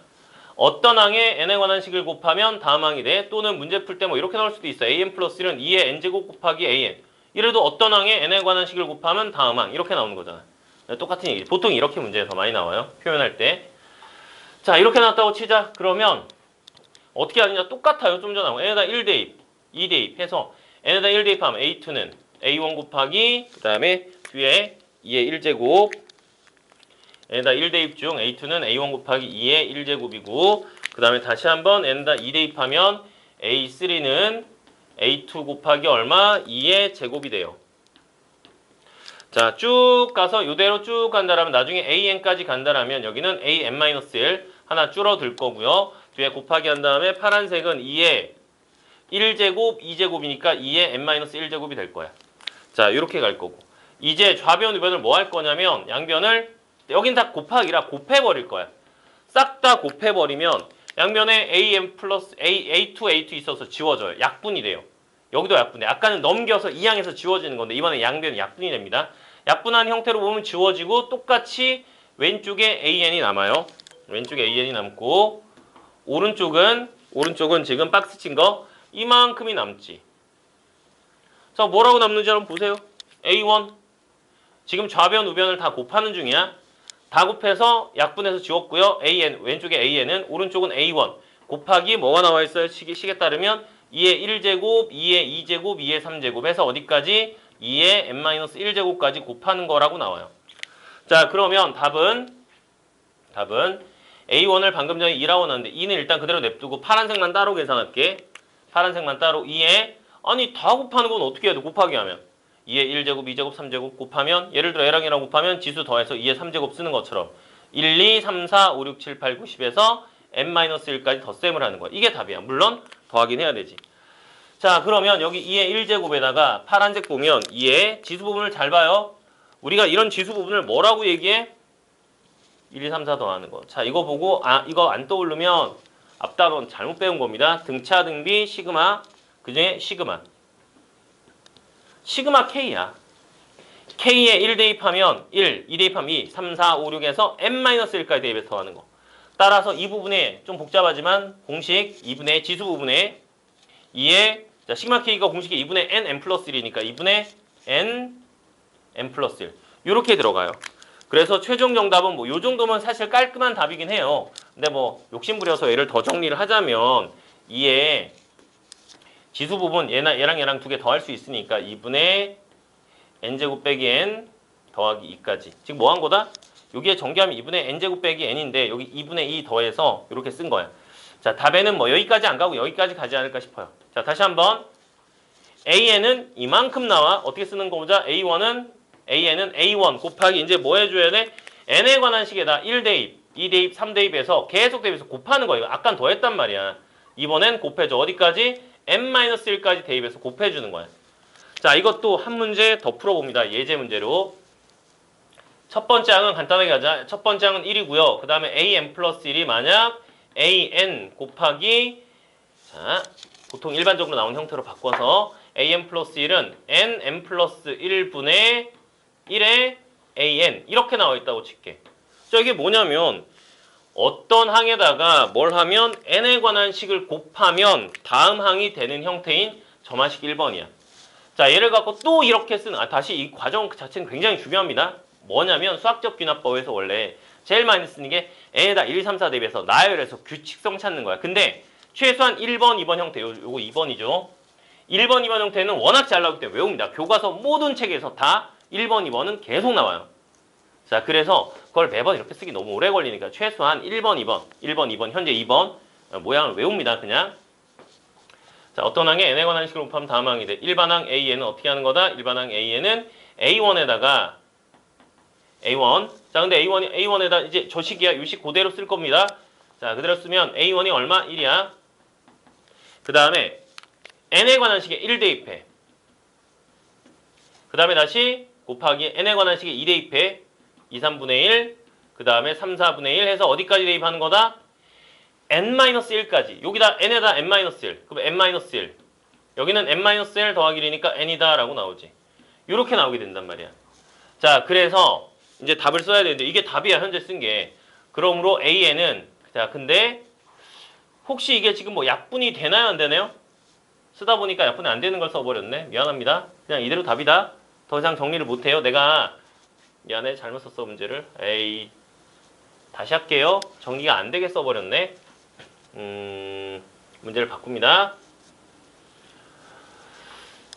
어떤 항에 n에 관한 식을 곱하면 다음 항이 돼. 또는 문제 풀 때 뭐 이렇게 나올 수도 있어. an 플러스 1은 2의 n제곱 곱하기 an. 이래도 어떤 항에 n에 관한 식을 곱하면 다음 항. 이렇게 나오는 거잖아. 똑같은 얘기지. 보통 이렇게 문제에서 많이 나와요. 표현할 때. 자, 이렇게 나왔다고 치자. 그러면 어떻게 하느냐? 똑같아요. 좀 전에 나온 n에다 1대입, 2대입 해서 n에다 1대입하면 a2는 a1 곱하기 그 다음에 뒤에 2의 1제곱 n에다 1대입 중 a2는 a1 곱하기 2의 1제곱이고 그 다음에 다시 한번 n에다 2대입하면 a3는 a2 곱하기 얼마? 2의 제곱이 돼요. 자, 쭉 가서 이대로 쭉 간다라면 나중에 an까지 간다라면 여기는 an-1 하나 줄어들 거고요. 뒤에 곱하기 한 다음에 파란색은 2의 1제곱, 2제곱이니까 2의 n-1제곱이 될 거야. 자, 이렇게 갈 거고. 이제 좌변, 우변을 뭐 할 거냐면 양변을 여긴 다 곱하기라 곱해버릴 거야. 싹 다 곱해버리면 양변에 an 플러스 a2, a2 있어서 지워져요. 약분이 돼요. 여기도 약분돼. 아까는 넘겨서 이 항에서 지워지는 건데 이번에 양변이 약분이 됩니다. 약분한 형태로 보면 지워지고 똑같이 왼쪽에 an이 남아요. 왼쪽에 an이 남고 오른쪽은 지금 박스 친 거 이만큼이 남지. 자, 뭐라고 남는지 한번 보세요. a1 지금 좌변 우변을 다 곱하는 중이야. 다 곱해서 약분해서 지웠고요. an 왼쪽에 an은 오른쪽은 a1 곱하기 뭐가 나와 있어요? 식에 따르면 2의 1제곱, 2의 2제곱, 2의 3제곱 해서 어디까지? 2의 n-1제곱까지 곱하는 거라고 나와요. 자, 그러면 답은 a1을 방금 전에 2라고 나왔는데 2는 일단 그대로 냅두고 파란색만 따로 계산할게. 파란색만 따로 2에 아니 다 곱하는 건 어떻게 해야 돼? 곱하기 하면 2의 1제곱, 2제곱, 3제곱 곱하면 예를 들어 얘랑 얘랑 곱하면 지수 더해서 2의 3제곱 쓰는 것처럼 1, 2, 3, 4, 5, 6, 7, 8, 9, 10에서 n-1까지 덧셈을 하는 거야. 이게 답이야. 물론 더하긴 해야 되지. 자, 그러면 여기 2의 1제곱에다가 파란색 보면 2의 지수 부분을 잘 봐요. 우리가 이런 지수 부분을 뭐라고 얘기해? 1, 2, 3, 4 더하는 거. 자, 이거 보고 이거 안 떠오르면 앞단원 잘못 배운 겁니다. 등차, 등비, 시그마, 그중에 시그마 K야. K에 1 대입하면 1, 2 대입하면 2, 3, 4, 5, 6에서 n-1까지 대입해서 더하는 거. 따라서 이 부분에 좀 복잡하지만 공식 2분의 지수 부분에 2의 자, 시그마 K가 공식이 2분의 n 플러스 1이니까 2분의 n 플러스 1 이렇게 들어가요. 그래서 최종 정답은 뭐 요 정도면 사실 깔끔한 답이긴 해요. 근데 뭐 욕심부려서 얘를 더 정리를 하자면 2의 지수 부분 얘랑 두 개 더 할 수 있으니까 2분의 n제곱 빼기 n 더하기 2까지. 지금 뭐 한 거다? 여기에 전개하면 2분의 n제곱 빼기 n인데 여기 2분의 2 더해서 이렇게 쓴 거야. 자, 답에는 뭐 여기까지 안 가고 여기까지 가지 않을까 싶어요. 자, 다시 한번 an은 이만큼 나와. 어떻게 쓰는 거 보자. an은 a1 곱하기 이제 뭐 해줘야 돼? n에 관한 식에다 1대입, 2대입, 3대입해서 계속 대입해서 곱하는 거야. 이거 아까 더했단 말이야. 이번엔 곱해줘. 어디까지? n-1까지 대입해서 곱해주는 거야. 자, 이것도 한 문제 더 풀어봅니다. 예제 문제로. 첫 번째 항은 간단하게 가자. 첫 번째 항은 1이고요. 그 다음에 an 플러스 1이 만약 an 곱하기 자, 보통 일반적으로 나온 형태로 바꿔서 an 플러스 1은 n 플러스 1분의 1의 an 이렇게 나와 있다고 칠게. 자, 이게 뭐냐면 어떤 항에다가 뭘 하면 n에 관한 식을 곱하면 다음 항이 되는 형태인 점화식 1번이야. 자, 얘를 갖고 또 이렇게 쓰는 다시 이 과정 자체는 굉장히 중요합니다. 뭐냐면 수학적 귀납법에서 원래 제일 많이 쓰는 게 n에다 1, 2, 3, 4 대비해서 나열해서 규칙성 찾는 거야. 근데 최소한 1번, 2번 형태 요거 2번이죠. 1번, 2번 형태는 워낙 잘 나오기 때문에 외웁니다. 교과서 모든 책에서 다 1번, 2번은 계속 나와요. 자, 그래서 그걸 매번 이렇게 쓰기 너무 오래 걸리니까 최소한 1번, 2번, 현재 2번 모양을 외웁니다. 그냥. 자, 어떤 항에 n에 관한 식을 곱하면 다음 항이 돼. 일반항 AN은 어떻게 하는 거다? 일반항 AN은 A1에다가 A1. 자, 근데 A1에다 이제 저 식이야. 요 식 그대로 쓸 겁니다. 자, 그대로 쓰면 A1이 얼마? 1이야. 그 다음에 n에 관한 식에 1 대입해. 그 다음에 다시 곱하기 n에 관한 식에 2 대입해. 2, 3분의 1. 그 다음에 3, 4분의 1 해서 어디까지 대입하는 거다? n-1까지. 여기다 n에다 n-1. 그럼 n-1. 여기는 n-1 더하기 1이니까 n이다 라고 나오지. 이렇게 나오게 된단 말이야. 자, 그래서 이제 답을 써야 되는데 이게 답이야. 현재 쓴 게. 그러므로 AN은 자, 근데 혹시 이게 지금 뭐 약분이 되나요? 안 되나요? 쓰다 보니까 약분이 안 되는 걸 써버렸네. 미안합니다. 그냥 이대로 답이다. 더 이상 정리를 못해요. 내가 미안해. 잘못 썼어 문제를. 에이. 다시 할게요. 정리가 안 되게 써버렸네. 문제를 바꿉니다.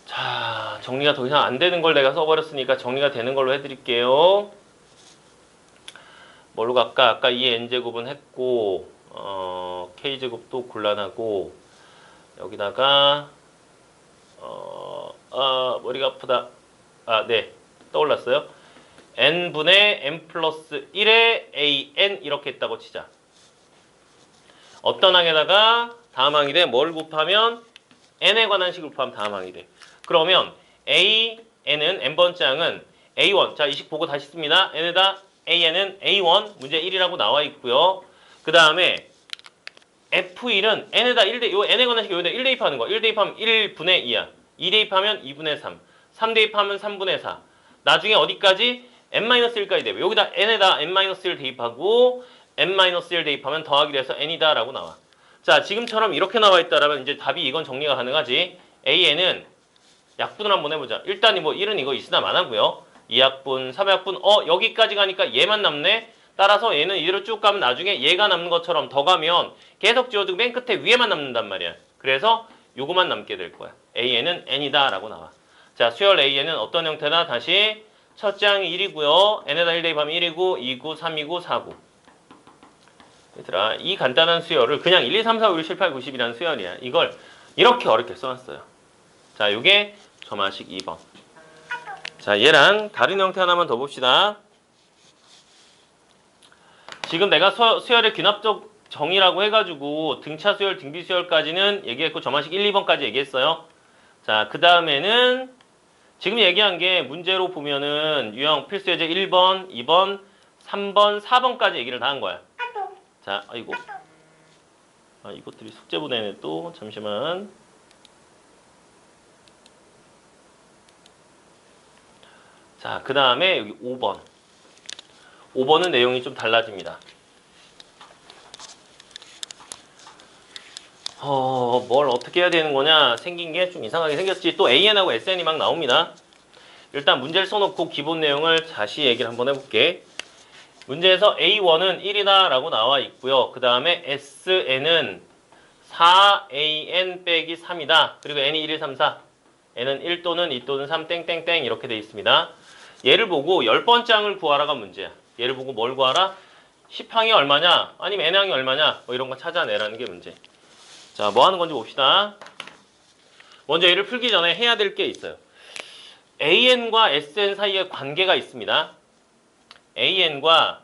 자, 정리가 더 이상 안 되는 걸 내가 써버렸으니까 정리가 되는 걸로 해드릴게요. 뭘로 갈까? 아까 이 n제곱은 했고 k제곱도 곤란하고 여기다가 머리가 아프다. 네. 떠올랐어요. n분의 n 플러스 1의 an 이렇게 했다고 치자. 어떤 항에다가 다음 항이 돼? 뭘 곱하면 n에 관한 식을 곱하면 다음 항이 돼. 그러면 n은 n번째 항은 a1. 자, 이 식 보고 다시 씁니다. n에다 an은 a1 문제 1이라고 나와 있고요. 그 다음에 f1은 n에다 1대 요 n에 관한 식 여기다 1 대입하는 거. 1 대입하면 1분의 2야. 2 대입하면 2분의 3. 3 대입하면 3분의 4. 나중에 어디까지? n-1까지 돼. 여기다 n에다 n-1 대입하고 n-1 대입하면 더하기 돼서 n이다 라고 나와. 자, 지금처럼 이렇게 나와 있다라면 이제 답이 이건 정리가 가능하지. an은 약분을 한번 해보자. 일단 뭐 1은 이거 있으나 마나고요. 2약분, 3약분, 여기까지 가니까 얘만 남네. 따라서 얘는 이대로 쭉 가면 나중에 얘가 남는 것처럼 더 가면 계속 지워두고 맨 끝에 위에만 남는단 말이야. 그래서 요거만 남게 될 거야. an은 n이다 라고 나와. 자, 수열 an은 어떤 형태다? 다시 첫째 항이 1이고요. n에다 1 대입하면 1이고 2고 3이고 4고. 얘들아, 이 간단한 수열을 그냥 1, 2, 3, 4, 5, 6, 7, 8, 90이라는 수열이야. 이걸 이렇게 어렵게 써놨어요. 자, 요게 점화식 2번. 자, 얘랑 다른 형태 하나만 더 봅시다. 지금 내가 수열의 귀납적 정의라고 해가지고 등차 수열, 등비 수열까지는 얘기했고 점화식 1, 2번까지 얘기했어요. 자, 그 다음에는 지금 얘기한 게 문제로 보면은 유형 필수 예제 1번, 2번, 3번, 4번까지 얘기를 다 한 거야. 자, 아이고. 이것들이 숙제 보내네 또. 잠시만. 자, 그 다음에 여기 5번. 5번은 내용이 좀 달라집니다. 뭘 어떻게 해야 되는 거냐? 생긴 게 좀 이상하게 생겼지. 또 AN하고 SN이 막 나옵니다. 일단 문제를 써놓고 기본 내용을 다시 얘기를 한번 해볼게. 문제에서 A1은 1이다 라고 나와 있고요. 그 다음에 SN은 4AN 빼기 3이다. 그리고 N이 1, 2, 3, 4. N은 1 또는 2 또는 3 땡땡땡 이렇게 돼 있습니다. 얘를 보고 10번째 항을 구하라가 문제야. 얘를 보고 뭘 구하라? 10항이 얼마냐? 아니면 N항이 얼마냐? 뭐 이런 거 찾아내라는 게 문제. 자, 뭐 하는 건지 봅시다. 먼저 얘를 풀기 전에 해야 될 게 있어요. AN과 SN 사이에 관계가 있습니다. AN과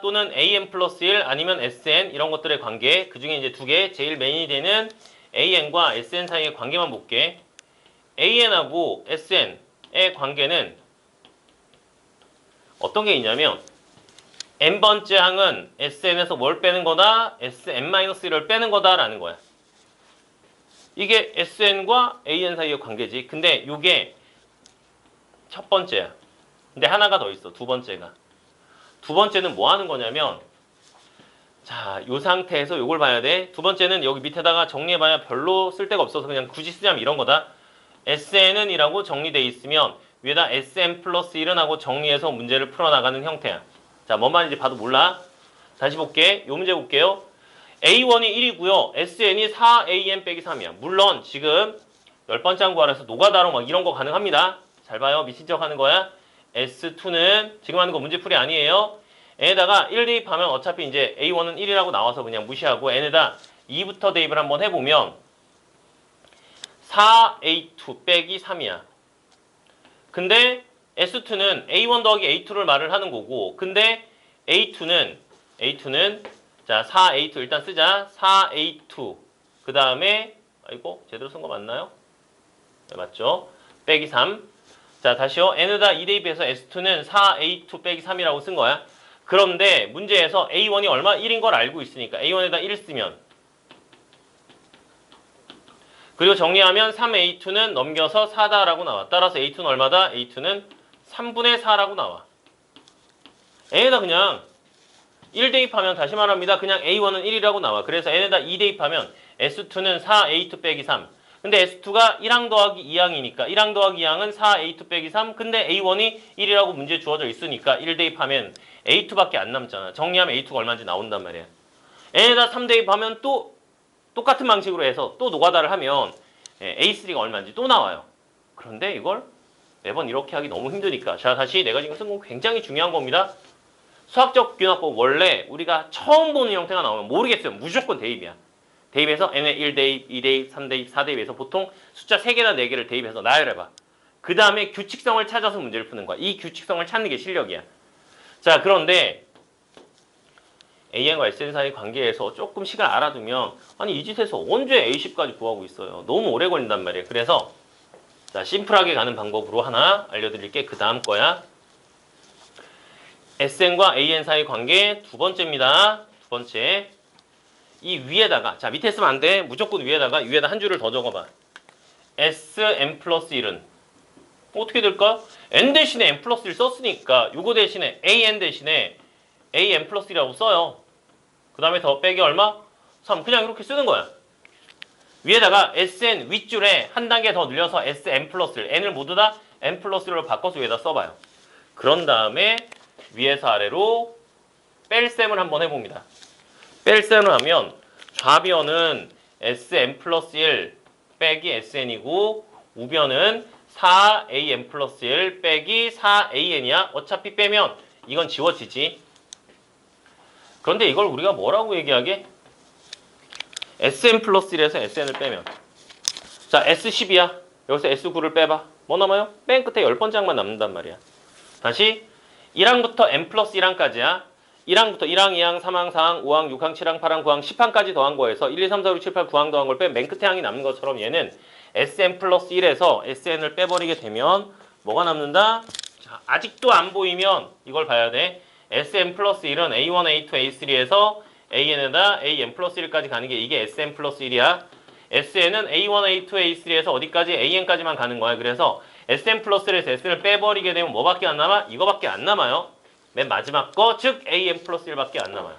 또는 AN 플러스 1 아니면 SN 이런 것들의 관계. 그 중에 이제 두 개 제일 메인이 되는 AN과 SN 사이의 관계만 볼게. AN하고 SN의 관계는 어떤 게 있냐면 n번째 항은 SN에서 뭘 빼는 거다? SN-1을 빼는 거다라는 거야. 이게 SN과 AN 사이의 관계지. 근데 이게 첫 번째야. 근데 하나가 더 있어. 두 번째가. 두 번째는 뭐 하는 거냐면 자, 요 상태에서 요걸 봐야 돼. 두 번째는 여기 밑에다가 정리해봐야 별로 쓸데가 없어서 그냥 굳이 쓰자면 이런 거다. SN은 이라고 정리돼 있으면 위에다 SN 플러스 1은 하고 정리해서 문제를 풀어나가는 형태야. 자, 뭔 말인지 봐도 몰라. 다시 볼게. 요 문제 볼게요. A1이 1이고요. SN이 4AN 빼기 3이야. 물론 지금 10번째 항 구하라서 노가다로 막 이런 거 가능합니다. 잘 봐요. 미친 척 하는 거야. S2는 지금 하는 거 문제풀이 아니에요. n에다가 1 대입하면 어차피 이제 A1은 1이라고 나와서 그냥 무시하고 n에다 2부터 대입을 한번 해보면 4A2 빼기 3이야. 근데 S2는 A1 더하기 A2를 말을 하는 거고, 근데 A2는 자 4A2 일단 쓰자. 4A2 그 다음에 아이고 제대로 쓴 거 맞나요? 네, 맞죠? 빼기 3. 자 다시요. n에다 2 대입해서 S2는 4A2 빼기 3이라고 쓴 거야. 그런데 문제에서 A1이 얼마? 1인 걸 알고 있으니까 A1에다 1 쓰면, 그리고 정리하면 3A2는 넘겨서 4다라고 나와. 따라서 A2는 얼마다? A2는 3분의 4라고 나와. n에다 그냥 1 대입하면 다시 말합니다. 그냥 A1은 1이라고 나와. 그래서 n에다 2 대입하면 S2는 4A2 빼기 3. 근데 S2가 1항 더하기 2항이니까 1항 더하기 2항은 4A2 빼기 3. 근데 A1이 1이라고 문제 주어져 있으니까 1 대입하면 A2밖에 안 남잖아. 정리하면 A2가 얼마인지 나온단 말이야. n에다 3 대입하면 또 똑같은 방식으로 해서 또 노가다를 하면 A3가 얼마인지 또 나와요. 그런데 이걸 매번 이렇게 하기 너무 힘드니까, 자 다시 내가 지금 쓴 건 굉장히 중요한 겁니다. 수학적 균합법 원래 우리가 처음 보는 형태가 나오면 모르겠어요. 무조건 대입이야. 대입해서 n에 1 대입, 2 대입, 3 대입, 4 대입해서 보통 숫자 3개나 4개를 대입해서 나열해봐. 그 다음에 규칙성을 찾아서 문제를 푸는 거야. 이 규칙성을 찾는 게 실력이야. 자 그런데 AN과 SN 사이 관계에서 조금 시간 알아두면, 아니 이 짓에서 언제 A10까지 구하고 있어요. 너무 오래 걸린단 말이에요. 그래서 자 심플하게 가는 방법으로 하나 알려드릴게. 그 다음 거야. SN과 AN 사이 관계 두 번째입니다. 두 번째. 이 위에다가, 자 밑에 쓰면 안 돼. 무조건 위에다 한 줄을 더 적어봐. SN 플러스 1은 어떻게 될까? N 대신에 N 플러스 1 썼으니까 요거 대신에 AN 대신에 AN 플러스 1이라고 써요. 그 다음에 더 빼기 얼마? 3. 그냥 이렇게 쓰는 거야. 위에다가 SN 윗줄에 한 단계 더 늘려서 SN 플러스 1, N을 모두 다 N 플러스 1로 바꿔서 위에다 써봐요. 그런 다음에 위에서 아래로 뺄셈을 한번 해봅니다. 뺄셈을 하면 좌변은 SN 플러스 1 빼기 SN이고 우변은 4AN 플러스 1 빼기 4AN이야. 어차피 빼면 이건 지워지지. 그런데 이걸 우리가 뭐라고 얘기하게? SN 플러스 1에서 SN을 빼면, 자 S10이야. 여기서 S9를 빼봐. 뭐 남아요? 맨 끝에 10번째만 남는단 말이야. 다시 1항부터 N 플러스 1항까지야. 1항부터 1항, 2항, 3항, 4항, 5항, 6항, 7항, 8항, 9항, 10항까지 더한 거에서 1, 2, 3, 4, 5, 6, 7, 8, 9항 더한 걸 빼면 맨 끝에 항이 남는 것처럼 얘는 SN 플러스 1에서 SN을 빼버리게 되면 뭐가 남는다? 자, 아직도 안 보이면 이걸 봐야 돼. SN 플러스 1은 A1, A2, A3에서 AN에다 AN 플러스 1까지 가는 게 이게 SN 플러스 1이야. SN은 A1, A2, A3에서 어디까지? AN까지만 가는 거야. 그래서 SN 플러스 1에서 SN을 빼버리게 되면 뭐밖에 안 남아? 이거밖에 안 남아요. 맨 마지막 거, 즉 AN 플러스 1밖에 안 남아요.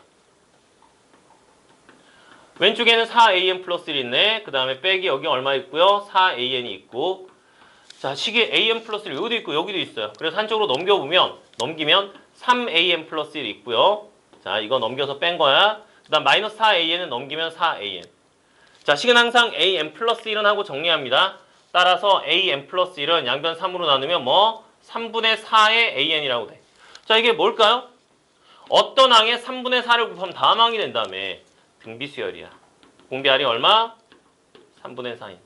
왼쪽에는 4AN 플러스 1 있네. 그 다음에 빼기 여기 얼마 있고요? 4AN이 있고. 자, 식이 AN 플러스 1 여기도 있고 여기도 있어요. 그래서 한쪽으로 넘기면 3AN 플러스 1 있고요. 자, 이거 넘겨서 뺀 거야. 그 다음 마이너스 4AN은 넘기면 4AN. 자, 식은 항상 AN 플러스 1은 하고 정리합니다. 따라서 AN 플러스 1은 양변 3으로 나누면 뭐? 3분의 4의 AN이라고 돼. 자, 이게 뭘까요? 어떤 항에 3분의 4를 곱하면 다음 항이 된다며. 등비수열이야. 공비알이 얼마? 3분의 4인.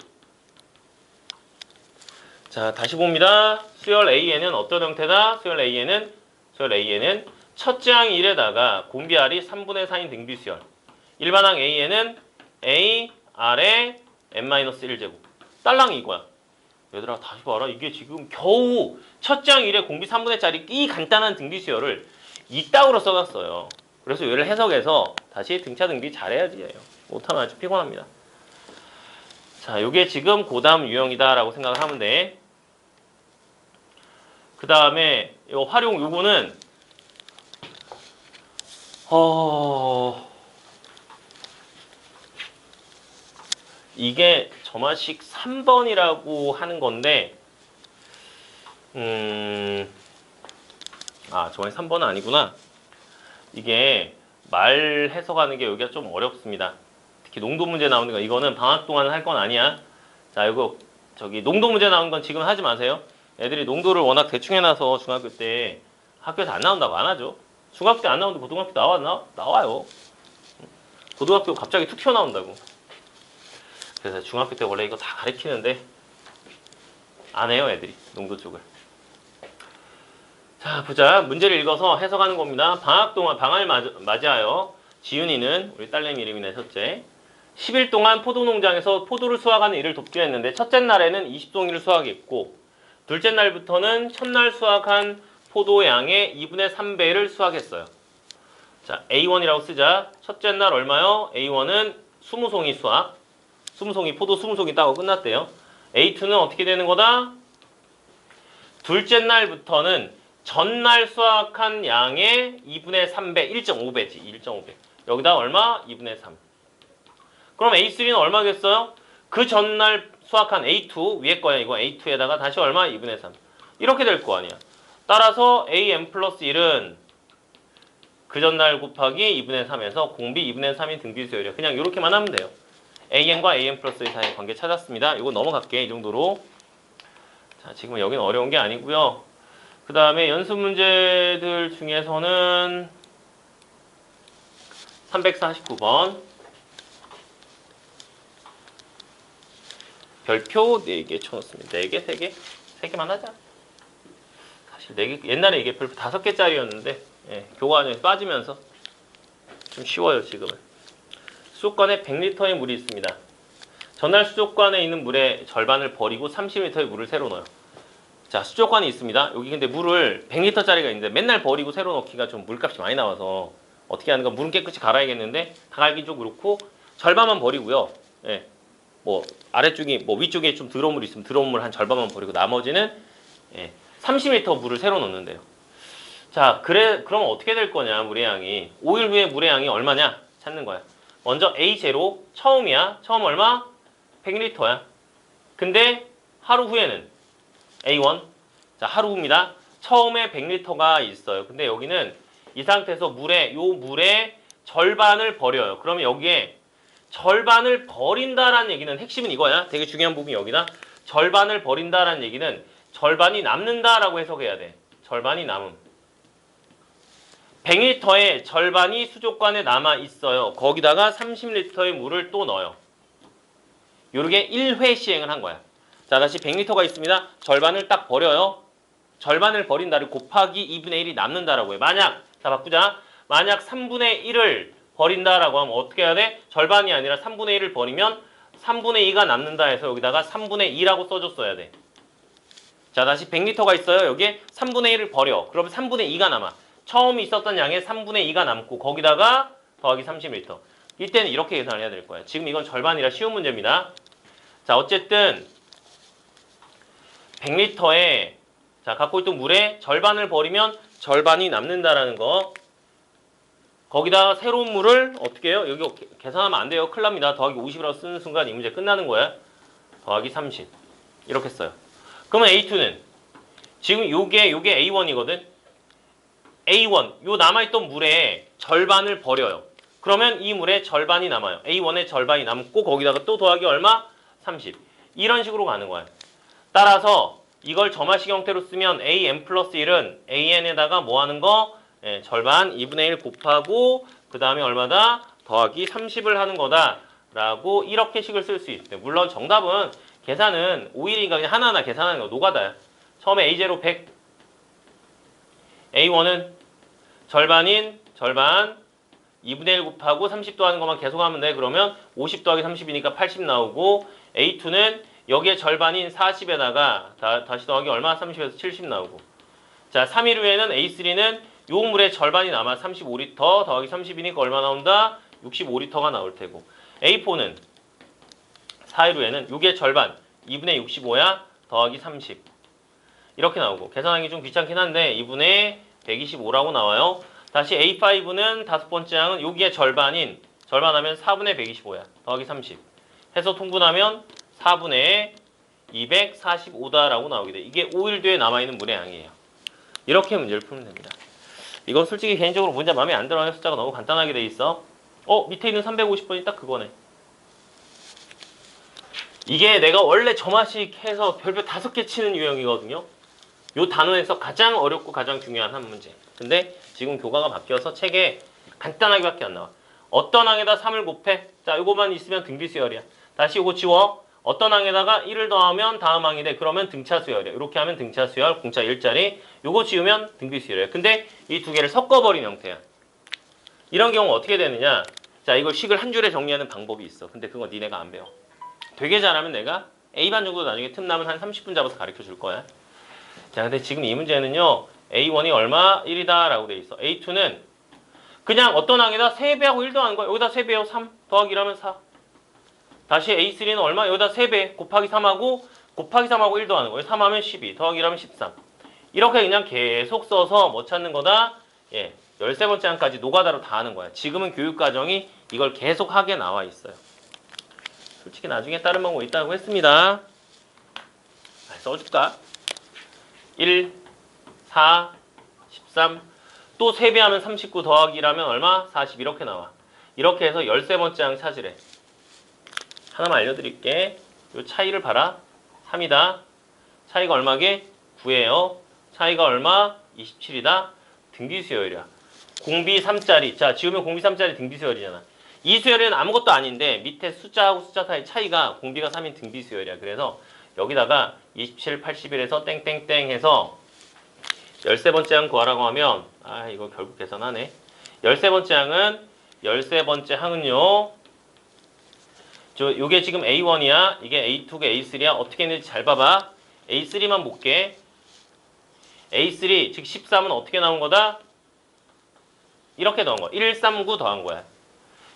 자, 다시 봅니다. 수열 AN은 어떤 형태다? 수열 AN은 첫째 항 1에다가 공비알이 3분의 4인 등비수열. 일반항 AN은 A, R에 n-1제곱. 딸랑이 이거야. 얘들아 다시 봐라. 이게 지금 겨우 첫째 항 1에 공비 3분의 짜리 이 간단한 등비수열을 이따구로 써놨어요. 그래서 얘를 해석해서 다시 등차 등비 잘해야지. 못하면 아주 피곤합니다. 자, 요게 지금 고담 유형이다라고 생각을 하면 돼. 그 다음에 요 활용 요거는 이게 점화식 3번이라고 하는 건데 점화식 3번은 아니구나. 이게 말 해석하는 게 여기가 좀 어렵습니다. 특히 농도 문제 나오는 거 이거는 방학 동안 할 건 아니야. 자, 이거 저기 농도 문제 나오는 건 지금 하지 마세요. 애들이 농도를 워낙 대충 해놔서 중학교 때 학교에서 안 나온다고 안 하죠. 중학교 때 안 나오는데 고등학교 나와요. 고등학교 갑자기 툭 튀어나온다고. 그래서 중학교 때 원래 이거 다 가르치는데 안 해요, 애들이 농도 쪽을. 자, 보자. 문제를 읽어서 해석하는 겁니다. 방학 동안 방학을 맞이하여 지윤이는 우리 딸내미 이름이네, 첫째. 10일 동안 포도 농장에서 포도를 수확하는 일을 돕기로 했는데 첫째 날에는 20송이를 수확했고 둘째 날부터는 첫날 수확한 포도 양의 2분의 3배를 수확했어요. 자, A1이라고 쓰자. 첫째 날 얼마요? A1은 20송이 수확. 20송이, 포도 20송이 따고 끝났대요. A2는 어떻게 되는 거다? 둘째 날부터는 전날 수확한 양의 2분의 3배, 1.5배지. 1.5배. 여기다 얼마? 2분의 3. 그럼 A3는 얼마겠어요? 그 전날 수확한 A2, 위에 거야 이거. A2에다가 다시 얼마? 2분의 3. 이렇게 될 거 아니야. 따라서 AM 플러스 1은 그 전날 곱하기 2분의 3에서 공비 2분의 3인 등비수열이야. 그냥 이렇게만 하면 돼요. AN과 AM 플러스 1 사이의 관계 찾았습니다. 이거 넘어갈게. 이 정도로. 자, 지금은 여기는 어려운 게 아니고요. 그 다음에 연습 문제들 중에서는 349번 별표 4개 쳐놓습니다. 4개? 3개? 3개만 하자. 사실 4개, 옛날에 이게 별표 5개짜리였는데 예, 교과전에 빠지면서 좀 쉬워요 지금은. 수족관에 100리터의 물이 있습니다. 전날 수족관에 있는 물의 절반을 버리고 30리터의 물을 새로 넣어요. 자, 수족관이 있습니다. 여기 근데 물을 100리터짜리가 있는데 맨날 버리고 새로 넣기가 좀 물값이 많이 나와서 어떻게 하는가? 물은 깨끗이 갈아야겠는데 다 갈긴 좀 그렇고 절반만 버리고요. 예, 뭐 아래쪽이 뭐 위쪽에 좀 더러운 물이 있으면 더러운 물 한 절반만 버리고 나머지는 30리터 물을 새로 넣는데요. 자, 그러면 어떻게 될 거냐? 물의 양이 5일 후에 물의 양이 얼마냐? 찾는 거야. 먼저 A0 처음이야. 처음 얼마? 100리터야. 근데 하루 후에는 A1. 자, 하루 후입니다. 처음에 100리터가 있어요. 근데 여기는 이 상태에서 물의 절반을 버려요. 그러면 여기에 절반을 버린다라는 얘기는 핵심은 이거야. 되게 중요한 부분이 여기다. 절반을 버린다라는 얘기는 절반이 남는다라고 해석해야 돼. 절반이 남음. 100리터의 절반이 수족관에 남아 있어요. 거기다가 30리터의 물을 또 넣어요. 요렇게 1회 시행을 한 거야. 자, 다시 100리터가 있습니다. 절반을 딱 버려요. 절반을 버린다를 곱하기 2분의 1이 남는다라고 해. 만약, 자 바꾸자. 만약 3분의 1을 버린다라고 하면 어떻게 해야 돼? 절반이 아니라 3분의 1을 버리면 3분의 2가 남는다 해서 여기다가 3분의 2라고 써줬어야 돼. 자, 다시 100리터가 있어요. 여기에 3분의 1을 버려. 그러면 3분의 2가 남아. 처음 있었던 양의 3분의 2가 남고 거기다가 더하기 30리터. 이때는 이렇게 계산을 해야 될 거야. 지금 이건 절반이라 쉬운 문제입니다. 자, 어쨌든 100리터에 자, 갖고 있던 물의 절반을 버리면 절반이 남는다라는 거. 거기다 새로운 물을 어떻게 해요? 여기 계산하면 안 돼요. 큰일 납니다. 더하기 50이라고 쓰는 순간 이 문제 끝나는 거야. 더하기 30. 이렇게 써요. 그러면 A2는 지금 요게 A1이거든. A1, 요 남아있던 물의 절반을 버려요. 그러면 이 물의 절반이 남아요. A1의 절반이 남고 거기다가 또 더하기 얼마? 30. 이런 식으로 가는 거야. 따라서 이걸 점화식 형태로 쓰면 AN 플러스 1은 AN에다가 뭐 하는 거? 절반 2분의 1 곱하고 그 다음에 얼마다? 더하기 30을 하는 거다 라고 이렇게 식을 쓸 수 있어요. 물론 정답은 계산은 5일이니까 그냥 하나하나 계산하는 거 노가다야. 처음에 A0 100 A1은 절반인 절반 2분의 1 곱하고 30 더하는 것만 계속 하면 돼. 그러면 50 더하기 30이니까 80 나오고 A2는 여기에 절반인 40에다가 다시 더하기 얼마? 30에서 70 나오고. 자, 3일 후에는 A3는 요 물의 절반이 남아 35리터 더하기 30이니까 얼마 나온다? 65리터가 나올 테고. A4는 4일 후에는 요게 절반 2분의 65야 더하기 30 이렇게 나오고. 계산하기 좀 귀찮긴 한데 2분의 125라고 나와요. 다시 A5는 다섯 번째 양은 여기에 절반인 절반하면 4분의 125야 더하기 30 해서 통분하면 4분의 245다라고 나오게 돼. 이게 5일 뒤에 남아있는 물의 양이에요. 이렇게 문제를 풀면 됩니다. 이건 솔직히 개인적으로 문제 마음에 안 들어요. 숫자가 너무 간단하게 돼 있어. 밑에 있는 350번이 딱 그거네. 이게 내가 원래 점화식 해서 별표 5개 치는 유형이거든요. 요 단원에서 가장 어렵고 가장 중요한 한 문제. 근데 지금 교과가 바뀌어서 책에 간단하게밖에 안 나와. 어떤 항에다 3을 곱해? 자, 요거만 있으면 등비수열이야. 다시 요거 지워. 어떤 항에다가 1을 더하면 다음 항이 돼. 그러면 등차수열이야. 이렇게 하면 등차수열, 공차 1자리. 요거 지우면 등비수열이야. 근데 이 두 개를 섞어버린 형태야. 이런 경우 어떻게 되느냐? 자, 이걸 식을 한 줄에 정리하는 방법이 있어. 근데 그거 니네가 안 배워. 되게 잘하면 내가 A반 정도 나중에 틈나면 한 30분 잡아서 가르쳐 줄 거야. 자, 근데 지금 이 문제는요. A1이 얼마? 1이다 라고 돼 있어. A2는 그냥 어떤 항에다 3배하고 1 더하는 거야. 여기다 3배요. 3 더하기 1하면 4. 다시 A3는 얼마? 여기다 3배 곱하기 3하고 곱하기 3하고 1 더하는 거예요. 3하면 12 더하기 1하면 13. 이렇게 그냥 계속 써서 뭐 찾는 거다? 예, 13번째 항까지 노가다로 다 하는 거야. 지금은 교육과정이 이걸 계속 하게 나와 있어요. 솔직히 나중에 다른 방법 있다고 했습니다. 써줄까? 1, 4, 13, 또 3배하면 39 더하기 1하면 얼마? 40 이렇게 나와. 이렇게 해서 13번째 항 찾으래. 하나만 알려드릴게. 요 차이를 봐라. 3이다. 차이가 얼마게? 9예요. 차이가 얼마? 27이다. 등비수열이야. 공비 3짜리. 자, 지우면 공비 3짜리 등비수열이잖아. 이 수열은 아무것도 아닌데 밑에 숫자하고 숫자 사이 차이가 공비가 3인 등비수열이야. 그래서 여기다가 27, 81에서 땡땡땡 해서 13번째 항 구하라고 하면 이거 결국 계산하네. 13번째 항은 13번째 항은요. 요게 지금 A1이야. 이게 A2가 A3야. 어떻게 했는지 잘 봐봐. A3만 볼게. A3 즉 13은 어떻게 나온 거다? 이렇게 나온 거야. 139 더한 거야.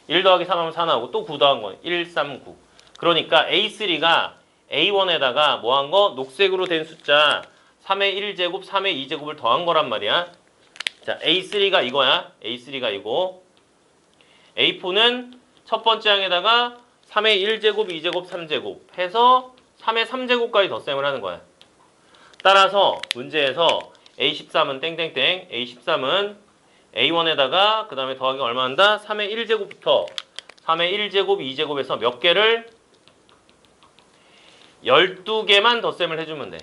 1 더하기 3하면 4 나오고 또 9 더한 거야. 139. 그러니까 A3가 A1에다가 뭐 한 거? 녹색으로 된 숫자 3의 1제곱, 3의 2제곱을 더한 거란 말이야. 자, A3가 이거야. A3가 이거. A4는 첫 번째 항에다가 3의 1제곱, 2제곱, 3제곱 해서 3의 3제곱까지 덧셈을 하는 거야. 따라서 문제에서 A13은 땡땡땡, A13은 A1에다가 그 다음에 더하기 얼마 한다? 3의 1제곱부터 3의 1제곱, 2제곱에서 몇 개를? 12개만 덧셈을 해주면 돼.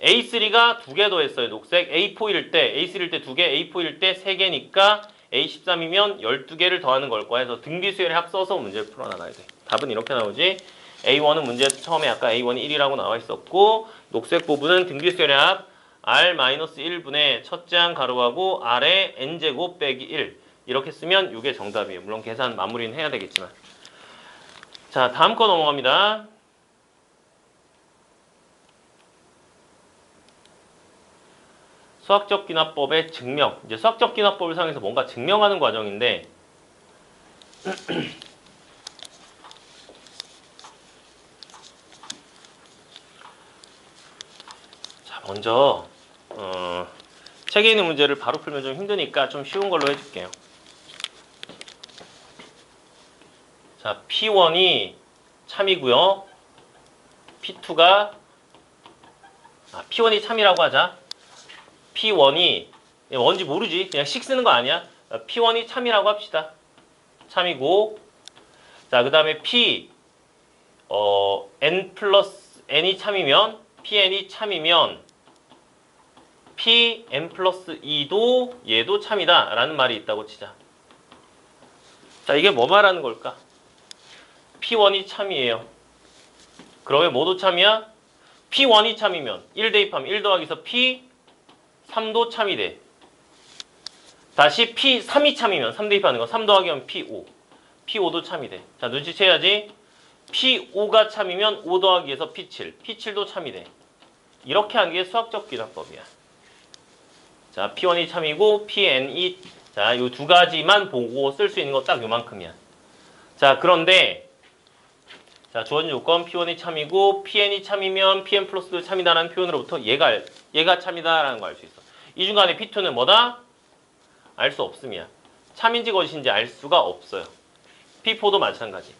A3가 2개 더했어요. 녹색. A4일 때, A3일 때 2개, A4일 때 3개니까 A13이면 12개를 더하는 걸 거야. 해서 등비수열에 합쳐서 문제를 풀어나가야 돼. 답은 이렇게 나오지. A1은 문제에서 처음에 아까 A1이 1이라고 나와 있었고 녹색 부분은 등비수열의 합 R-1분의 첫째 항 가로하고 R의 N제곱 빼기 1 이렇게 쓰면 이게 정답이에요. 물론 계산 마무리는 해야 되겠지만. 자, 다음 거 넘어갑니다. 수학적 귀납법의 증명. 이제 수학적 귀납법을 사용해서 뭔가 증명하는 과정인데 자, 먼저 책에 있는 문제를 바로 풀면 좀 힘드니까 좀 쉬운 걸로 해줄게요. 자, P1이 참이고요. P2가 P1이 참이라고 하자. P1이 뭔지 모르지. 그냥 식 쓰는 거 아니야. P1이 참이라고 합시다. 참이고 자, 그 다음에 N 플러스 N이 참이면 PN이 참이면 PN 플러스 2도 얘도 참이다 라는 말이 있다고 치자. 자, 이게 뭐 말하는 걸까? P1이 참이에요. 그러면 뭐도 참이야? P1이 참이면 1 대입하면 1 더하기서 P3도 참이 돼. 다시 P3이 참이면 3 대입하는 거 3 더하기 하면 P5. P5도 참이 돼. 자, 눈치채야지. P5가 참이면 5 더하기에서 P7. P7도 참이 돼. 이렇게 하는 게 수학적 귀납법이야. 자, P1이 참이고 PN이 자, 요 두 가지만 보고 쓸 수 있는 거 딱 요만큼이야. 자, 그런데 자, 주어진 요건 P1이 참이고 PN이 참이면 PN 플러스도 참이다라는 표현으로부터 얘가 참이다라는 거 알 수 있어. 이 중간에 P2는 뭐다? 알 수 없음이야. 참인지 거짓인지 알 수가 없어요. P4도 마찬가지.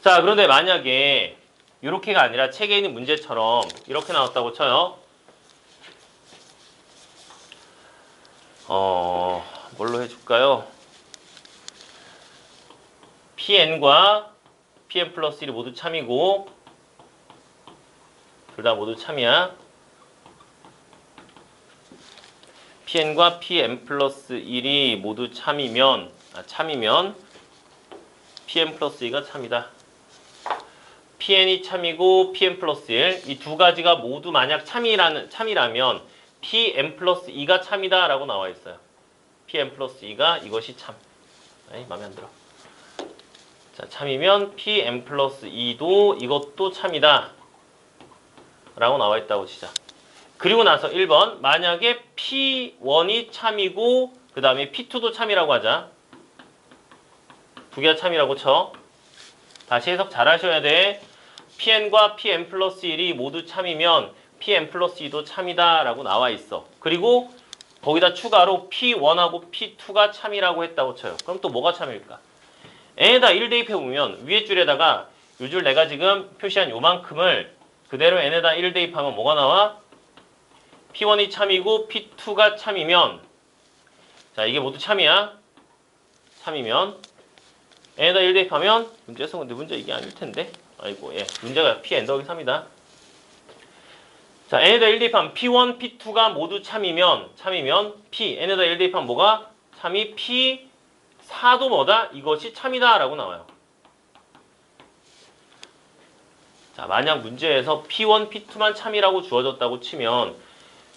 자, 그런데 만약에 이렇게가 아니라 책에 있는 문제처럼 이렇게 나왔다고 쳐요. 뭘로 해줄까요? PN과 PN 플러스 1이 모두 참이고 둘 다 모두 참이야. Pn과 Pn 플러스 1이 모두 참이면 Pn 플러스 2가 참이다. Pn이 참이고 Pn 플러스 1, 이 두 가지가 모두 만약 참이라면 Pn 플러스 2가 참이다 라고 나와 있어요. Pn 플러스 2가 이것이 참. 에이, 마음에 안 들어. 자, 참이면 Pn 플러스 2도 이것도 참이다 라고 나와 있다고 치자. 그리고 나서 1번, 만약에 P1이 참이고 그 다음에 P2도 참이라고 하자. 두 개가 참이라고 쳐. 다시 해석 잘 하셔야 돼. Pn과 Pn 플러스 1이 모두 참이면 Pn 플러스 2도 참이다 라고 나와 있어. 그리고 거기다 추가로 P1하고 P2가 참이라고 했다고 쳐요. 그럼 또 뭐가 참일까? n에다 1 대입해보면 위에 줄에다가 요 줄 내가 지금 표시한 요만큼을 그대로 n에다 1 대입하면 뭐가 나와? P1이 참이고 P2가 참이면, 자, 이게 모두 참이야. 참이면 n에다 1 대입하면, 문제에서 근데 문제 이게 아닐 텐데. 아이고, 예. 문제가 Pn 더하기 3이다. 자, n에다 1 대입하면 P1, P2가 모두 참이면 P, n에다 1 대입하면 뭐가? 참이 P4도 뭐다? 이것이 참이다 라고 나와요. 자, 만약 문제에서 P1, P2만 참이라고 주어졌다고 치면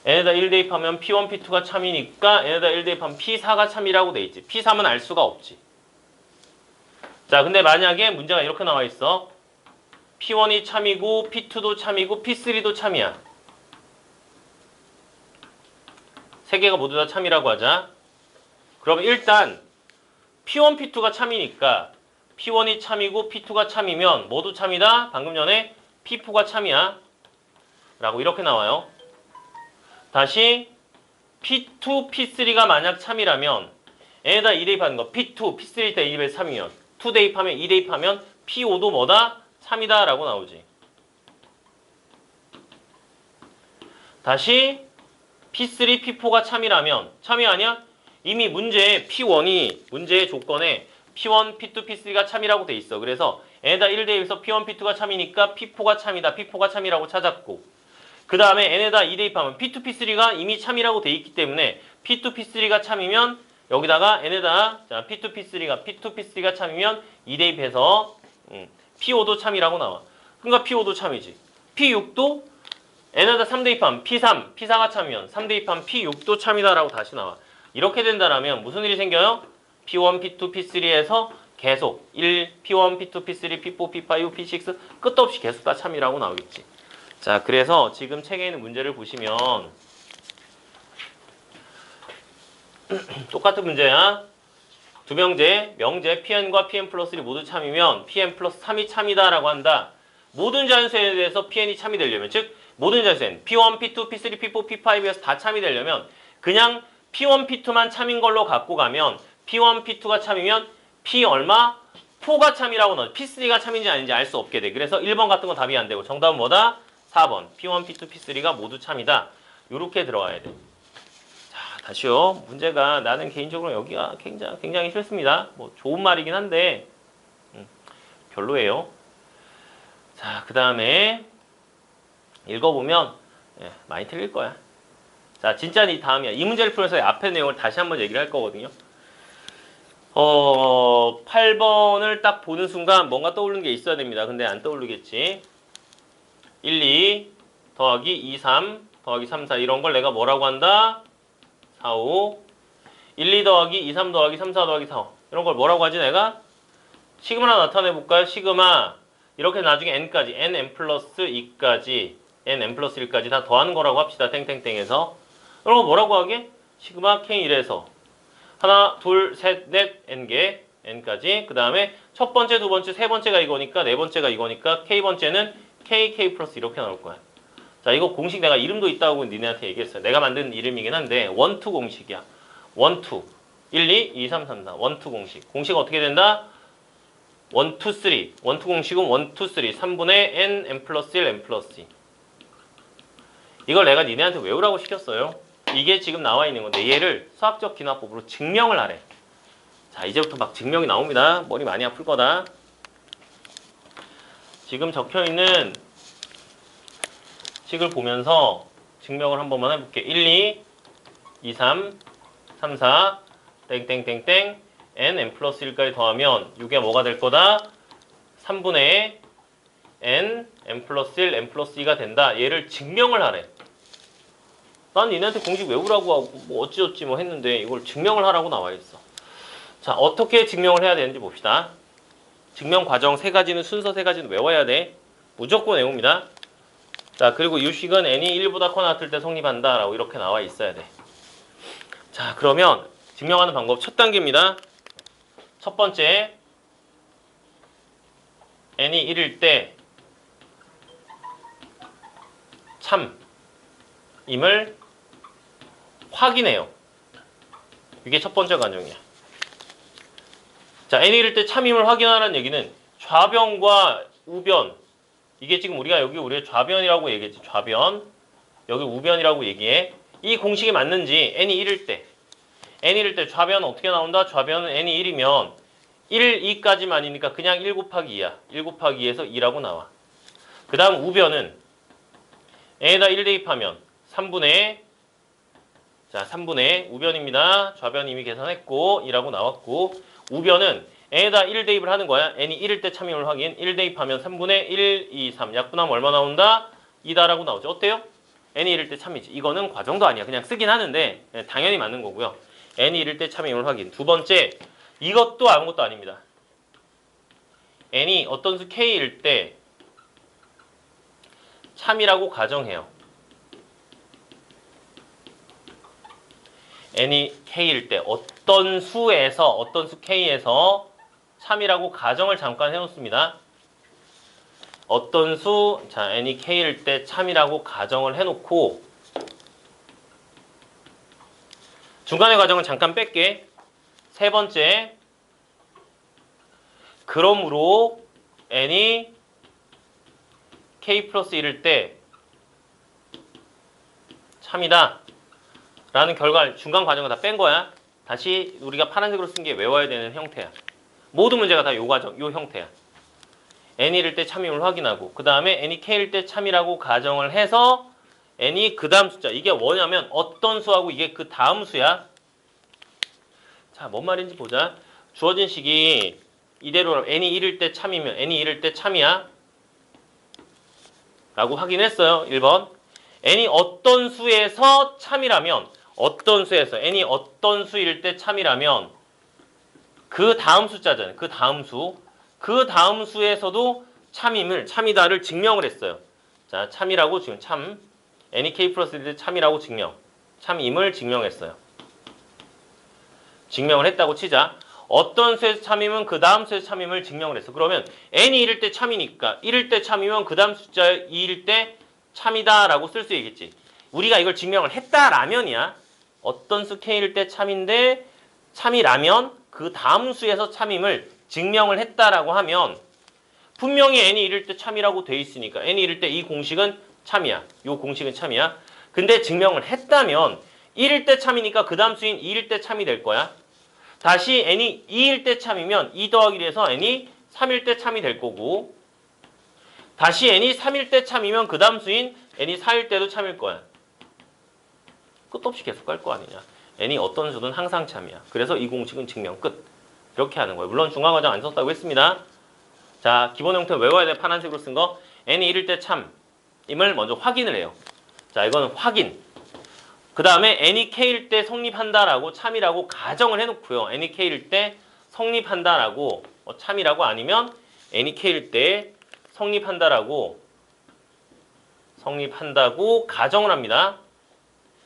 n에다 1 대입하면 P1, P2가 참이니까 n에다 1 대입하면 P4가 참이라고 돼 있지. P3은 알 수가 없지. 자, 근데 만약에 문제가 이렇게 나와 있어. P1이 참이고 P2도 참이고 P3도 참이야. 세 개가 모두 다 참이라고 하자. 그럼 일단 P1, P2가 참이니까 P1이 참이고 P2가 참이면 모두 참이다. 방금 전에 P4가 참이야. 라고 이렇게 나와요. 다시 P2, P3가 만약 참이라면 n에다 2 대입하는 거 P2, P3에다 2 대입해서 3이면 2 대입하면 2 대입하면 P5도 뭐다? 참이다 라고 나오지. 다시 P3, P4가 참이라면 참이 아니야? 이미 문제에 P1이 문제의 조건에 P1, P2, P3가 참이라고 돼 있어. 그래서 n에다 1 대입해서 P1, P2가 참이니까 P4가 참이다. P4가 참이라고 찾았고, 그 다음에 n에다 2 대입하면 P2, P3가 이미 참이라고 돼 있기 때문에 P2, P3가 참이면 여기다가 n에다 자, P2, P3가 참이면 2 대입해서 P5도 참이라고 나와. 그러니까 P5도 참이지. P6도 n에다 3 대입하면 P3, P4가 참이면 3 대입하면 P6도 참이다라고 다시 나와. 이렇게 된다라면 무슨 일이 생겨요? P1, P2, P3에서 계속 1, P1, P2, P3, P4, P5, P6 끝도 없이 계속 다 참이라고 나오겠지. 자, 그래서 지금 책에 있는 문제를 보시면 똑같은 문제야. 두 명제 Pn과 Pn 플러스 1이 모두 참이면 Pn 플러스 3이 참이다 라고 한다. 모든 자연수에 대해서 Pn이 참이 되려면, 즉 모든 자연수엔 P1, P2, P3, P4, P5에서 다 참이 되려면 그냥 P1, P2만 참인 걸로 갖고 가면 P1, P2가 참이면 P 얼마? 4가 참이라고 넣어. P3가 참인지 아닌지 알 수 없게 돼. 그래서 1번 같은 건 답이 안 되고 정답은 뭐다? 4번. P1, P2, P3가 모두 참이다. 요렇게 들어가야 돼. 자, 다시요. 문제가 나는 개인적으로 여기가 굉장히 싫습니다. 뭐 좋은 말이긴 한데 별로예요. 자, 그 다음에 읽어보면 많이 틀릴 거야. 자, 진짜 이 다음이야. 이 문제를 풀면서 앞에 내용을 다시 한번 얘기를 할 거거든요. 8번을 딱 보는 순간 뭔가 떠오르는 게 있어야 됩니다. 근데 안 떠오르겠지. 1, 2 더하기 2, 3 더하기 3, 4 이런 걸 내가 뭐라고 한다? 4, 5 1, 2 더하기 2, 3 더하기 3, 4 더하기 4, 5 이런 걸 뭐라고 하지 내가? 시그마 나타내 볼까요? 시그마 이렇게 나중에 n까지 n 플러스 2까지 n 플러스 1까지 다 더하는 거라고 합시다. 땡땡땡에서 그럼 뭐라고 하게? 시그마 k1에서 하나, 둘, 셋, 넷 n개 n까지 그 다음에 첫 번째, 두 번째, 세 번째가 이거니까 네 번째가 이거니까 k번째는 k 플러스 이렇게 나올 거야. 자, 이거 공식 내가 이름도 있다고 니네한테 얘기했어요. 내가 만든 이름이긴 한데 원투 공식이야. 원투 1, 2, 2, 3, 4 원투 공식. 공식 어떻게 된다? 1, 2, 3 원투 공식은 1, 2, 3 3분의 n 플러스 1, n 플러스 2 이걸 내가 니네한테 외우라고 시켰어요. 이게 지금 나와 있는 건데 얘를 수학적 기납법으로 증명을 하래. 자, 이제부터 막 증명이 나옵니다. 머리 많이 아플 거다. 지금 적혀있는 식을 보면서 증명을 한 번만 해볼게. 1, 2, 2, 3, 3, 4 땡땡땡땡 n 플러스 1까지 더하면 이게 뭐가 될 거다? 3분의 n 플러스 1, n 플러스 2가 된다. 얘를 증명을 하래. 난 얘네한테 공식 외우라고 하고 뭐 어찌어찌 뭐 했는데 이걸 증명을 하라고 나와 있어. 자, 어떻게 증명을 해야 되는지 봅시다. 증명 과정 세 가지는 순서 세 가지는 외워야 돼. 무조건 외웁니다. 자, 그리고 이 식은 n이 1보다 커나 같을 때 성립한다 라고 이렇게 나와 있어야 돼. 자, 그러면 증명하는 방법 첫 단계입니다. 첫 번째, n이 1일 때 참임을 확인해요. 이게 첫 번째 과정이야. 자, n이 1일 때 참임을 확인하라는 얘기는 좌변과 우변, 이게 지금 우리가 좌변이라고 얘기했지. 좌변, 여기 우변이라고 얘기해. 이 공식이 맞는지 n이 1일 때 좌변은 어떻게 나온다? 좌변은 n이 1이면 1, 2까지만이니까 그냥 1 곱하기 2야. 1 곱하기 2에서 2라고 나와. 그 다음 우변은 n에다 1 대입하면 3분의 우변입니다. 좌변 이미 계산했고 2라고 나왔고, 우변은 n에다 1 대입을 하는 거야. n이 1일 때 참임을 확인. 1 대입하면 3분의 1, 2, 3 약분하면 얼마 나온다? 2다라고 나오죠. 어때요? n이 1일 때 참이지. 이거는 과정도 아니야. 그냥 쓰긴 하는데 당연히 맞는 거고요. n이 1일 때 참임을 확인. 두 번째, 이것도 아무것도 아닙니다. n이 어떤 수 k일 때 참이라고 가정해요. n이 k일 때 어떤 수 k에서 참이라고 가정을 잠깐 해놓습니다. 어떤 수, 자, n이 k일 때 참이라고 가정을 해놓고 중간의 과정은 잠깐 뺄게. 세 번째, 그러므로 n이 k 플러스 1일 때 참이다 라는 결과를 중간 과정을 다 뺀 거야. 다시 우리가 파란색으로 쓴 게 외워야 되는 형태야. 모든 문제가 다 요 과정, 요 형태야. n이 1일 때 참임을 확인하고 그 다음에 n이 k일 때 참이라고 가정을 해서 n이 그 다음 숫자, 이게 뭐냐면 어떤 수하고 이게 그 다음 수야. 자, 뭔 말인지 보자. 주어진 식이 이대로 n이 1일 때 참이면 n이 1일 때 참이야 라고 확인했어요. 1번. n이 어떤 수에서 참이라면, n이 어떤 수일 때 참이라면 그 다음 숫자잖아요. 그 다음 수에서도 참이다를 증명을 했어요. 자, 참이라고 지금 n이 k 플러스 1일 때 참이라고 참임을 증명했어요. 증명을 했다고 치자. 어떤 수에서 참임은 그 다음 수에서 참임을 증명을 했어. 그러면 n이 1일 때 참이니까 1일 때 참이면 그 다음 숫자 2일 때 참이다 라고 쓸 수 있겠지. 우리가 이걸 증명을 했다라면이야. 어떤 수 k일 때 참인데 참이라면 그 다음 수에서 참임을 증명을 했다라고 하면 분명히 n이 1일 때 참이라고 돼 있으니까 n이 1일 때 이 공식은 참이야. 이 공식은 참이야. 근데 증명을 했다면 1일 때 참이니까 그 다음 수인 2일 때 참이 될 거야. 다시 n이 2일 때 참이면 2 더하기 1에서 n이 3일 때 참이 될 거고, 다시 n이 3일 때 참이면 그 다음 수인 n이 4일 때도 참일 거야. 끝도 없이 계속 갈 거 아니냐. n이 어떤 수든 항상 참이야. 그래서 이 공식은 증명 끝. 이렇게 하는 거예요. 물론 중간 과정 안 썼다고 했습니다. 자, 기본 형태 외워야 돼. 파란색으로 쓴 거. n이 1일 때 참임을 먼저 확인을 해요. 자, 이거는 확인. 그 다음에 n이 k일 때 성립한다라고 참이라고 가정을 해놓고요. n이 k일 때 성립한다라고 참이라고 아니면 n이 k일 때 성립한다고 가정을 합니다.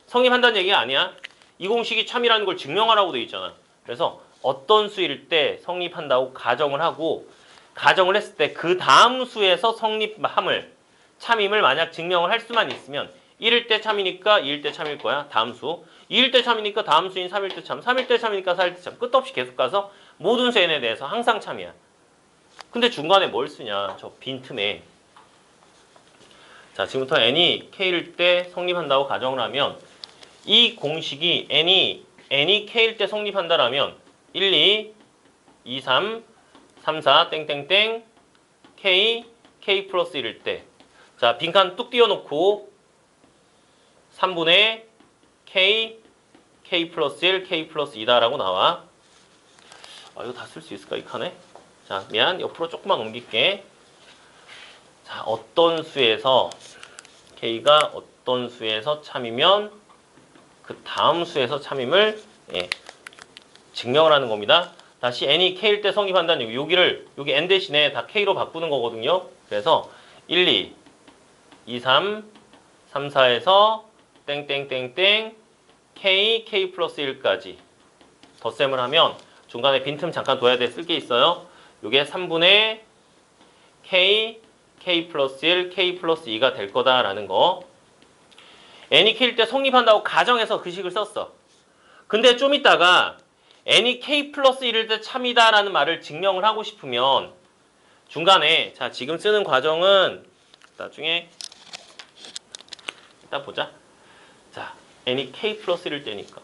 성립한다는 얘기가 아니야. 이 공식이 참이라는 걸 증명하라고 돼 있잖아. 그래서 어떤 수일 때 성립한다고 가정을 하고, 가정을 했을 때 그 다음 수에서 참임을 만약 증명을 할 수만 있으면 1일 때 참이니까 2일 때 참일 거야. 다음 수. 2일 때 참이니까 다음 수인 3일 때 참. 3일 때 참이니까 4일 때 참. 끝도 없이 계속 가서 모든 수 n에 대해서 항상 참이야. 근데 중간에 뭘 쓰냐. 저 빈틈에. 자, 지금부터 n이 k일 때 성립한다고 가정을 하면 이 공식이 n이 k일 때 성립한다라면 1, 2, 3, 3, 4, 땡땡땡 k 플러스 1일 때. 자, 빈칸 뚝 띄워놓고 3분의 k K 플러스 1, K 플러스 2다라고 나와. 이거 다 쓸 수 있을까 이 칸에? 자, 미안. 옆으로 조금만 옮길게. 자, 어떤 수에서 K가 어떤 수에서 참이면 그 다음 수에서 참임을 증명을 하는 겁니다. 다시 n이 k일 때 성립한다는 얘기. 여기 n 대신에 다 k로 바꾸는 거거든요. 그래서 1, 2, 2, 3, 3, 4에서 땡땡땡땡 k, k 플러스 1까지 덧셈을 하면 중간에 빈틈 잠깐 둬야 돼. 쓸 게 있어요. 이게 3분의 k, k 플러스 1, k 플러스 2가 될 거다라는 거. n이 k일 때 성립한다고 가정해서 그 식을 썼어. 근데 좀 이따가 n이 k 플러스 1일 때 참이다라는 말을 증명을 하고 싶으면 중간에 자 지금 쓰는 과정은 나중에 이따 보자. 자 n이 k 플러스 1일 때니까